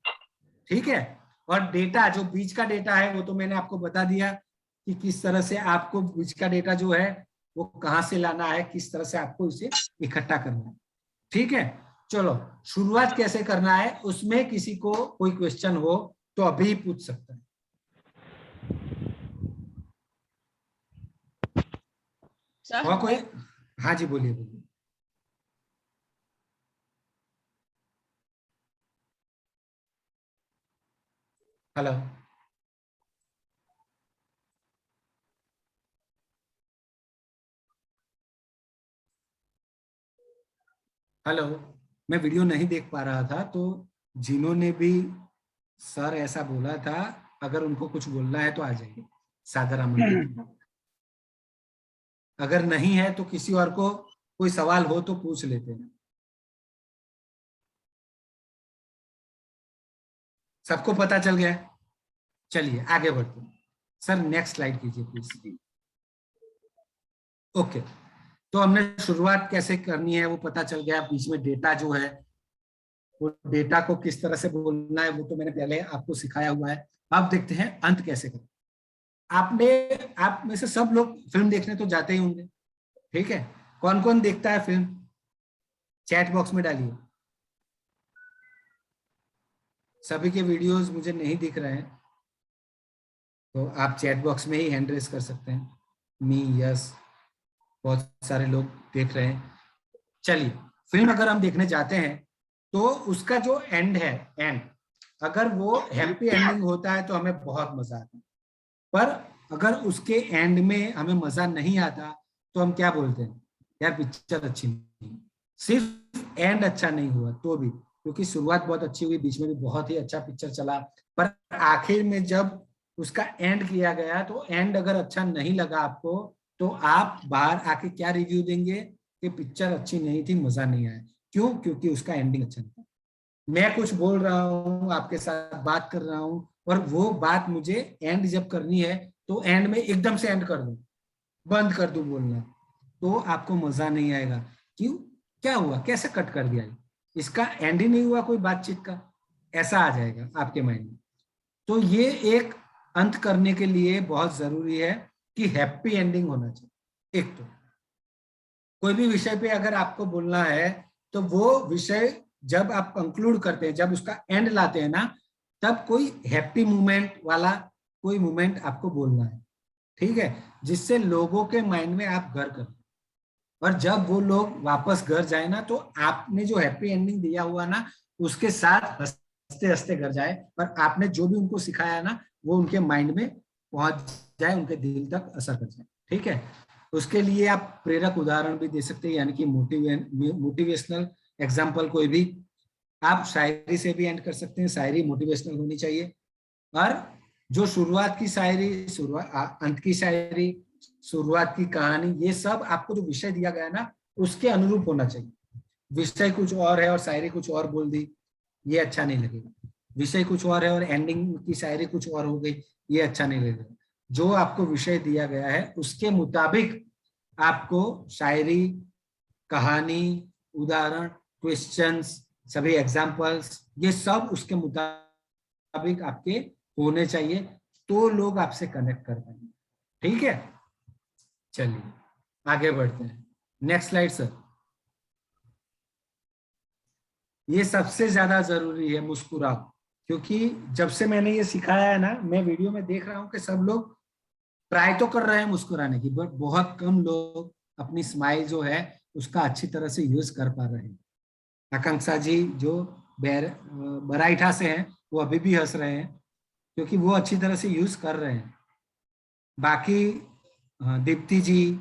ठीक है। और डेटा, जो बीच का डेटा है, वो तो मैंने आपको बता दिया कि किस तरह से आपको बीच का डेटा जो है वो कहाँ से लाना है, किस तरह से आपको इसे इकट्ठा करना है, ठीक है। चलो शुरुआत कैसे करना है, उसमें किसी को कोई क्वेश्चन हो तो अभी पूछ सकता है। और कोई? हाँ जी, बोलिए बोलिए। हेलो, हेलो, मैं वीडियो नहीं देख पा रहा था, तो जिन्होंने भी सर ऐसा बोला था, अगर उनको कुछ बोलना है तो आ जाइए, सादर आमंत्रण। अगर नहीं है तो किसी और को कोई सवाल हो तो पूछ लेते हैं। सबको पता चल गया? चलिए आगे बढ़ते हैं। सर नेक्स्ट स्लाइड कीजिए प्लीज। ओके, तो हमने शुरुआत कैसे करनी है वो पता चल गया। बीच में डेटा जो है, वो डेटा को किस तरह से बोलना है वो तो मैंने पहले आपको सिखाया हुआ है। अब देखते हैं अंत कैसे करें। आप में से सब लोग फिल्म देखने तो जाते ही होंगे, ठीक है। कौन कौन देखता है फिल्म? चैट बॉक्स में डालिए। सभी के वीडियोस मुझे नहीं दिख रहे हैं, तो आप चैट बॉक्स में ही हैंड रेस कर सकते हैं। मी, यस, बहुत सारे लोग देख रहे हैं। चलिए, फिल्म अगर हम देखने जाते हैं तो उसका जो एंड है, एंड अगर वो हैप्पी एंडिंग होता है तो हमें बहुत मजा आता है। पर अगर उसके एंड में हमें मजा नहीं आता तो हम क्या बोलते हैं, यार पिक्चर अच्छी नहीं। सिर्फ एंड अच्छा नहीं हुआ तो भी, क्योंकि शुरुआत बहुत अच्छी हुई, बीच में भी बहुत ही अच्छा पिक्चर चला, पर आखिर में जब उसका एंड किया गया तो एंड अगर अच्छा नहीं लगा आपको, तो आप बाहर आके क्या रिव्यू देंगे कि पिक्चर अच्छी नहीं थी, मजा नहीं आया। क्यों? क्योंकि उसका एंडिंग अच्छा नहीं था। मैं कुछ बोल रहा हूँ, आपके साथ बात कर रहा हूँ, और वो बात मुझे एंड जब करनी है तो एंड में एकदम से एंड कर दूं, बंद कर दूं बोलना, तो आपको मजा नहीं आएगा। क्यों? क्या हुआ, कैसे कट कर दिया, इसका एंड ही नहीं हुआ कोई बातचीत का, ऐसा आ जाएगा आपके माइंड में। तो ये एक अंत करने के लिए बहुत जरूरी है कि हैप्पी एंडिंग होना चाहिए। एक तो कोई भी विषय पे अगर आपको बोलना है तो वो विषय जब आप कंक्लूड करते हैं, जब उसका एंड लाते हैं ना, तब कोई हैप्पी मोमेंट वाला कोई मोमेंट आपको बोलना है, ठीक है, जिससे लोगों के माइंड में आप घर करें। और जब वो लोग वापस घर जाए ना, तो आपने जो हैप्पी एंडिंग दिया हुआ ना, उसके साथ हंसते हंसते घर जाए, और आपने जो भी उनको सिखाया ना वो उनके माइंड में पहुंच जाए, उनके दिल तक असर कर जाए, ठीक है। उसके लिए आप प्रेरक उदाहरण भी दे सकते हैं, यानी कि मोटिवेशनल एग्जाम्पल कोई भी। आप शायरी से भी एंड कर सकते हैं, शायरी मोटिवेशनल होनी चाहिए। और जो शुरुआत की शायरी, अंत की शायरी, शुरुआत की कहानी, ये सब आपको जो विषय दिया गया ना उसके अनुरूप होना चाहिए। विषय कुछ और है और शायरी कुछ और बोल दी, ये अच्छा नहीं लगेगा। विषय कुछ और है और एंडिंग की शायरी कुछ और हो गई, ये अच्छा नहीं लगेगा। जो आपको विषय दिया गया है उसके मुताबिक आपको शायरी, कहानी, उदाहरण, क्वेश्चंस, सभी एग्जाम्पल्स, ये सब उसके मुताबिक आपके होने चाहिए, तो लोग आपसे कनेक्ट कर पाएंगे, ठीक है। चलिए आगे बढ़ते हैं। Next slide sir. ये सबसे ज्यादा जरूरी है, मुस्कुराओ, क्योंकि जब से मैंने ये सिखाया है ना, मैं वीडियो में देख रहा हूँ कि सब लोग ट्राई तो कर रहे हैं मुस्कुराने की, बट बहुत कम लोग अपनी स्माइल जो है उसका अच्छी तरह से यूज कर पा रहे हैं। आकांक्षा जी जो बराइठा से हैं, वो अभी भी हंस रहे हैं क्योंकि वो अच्छी तरह से यूज कर रहे हैं। बाकी दीप्ति जी,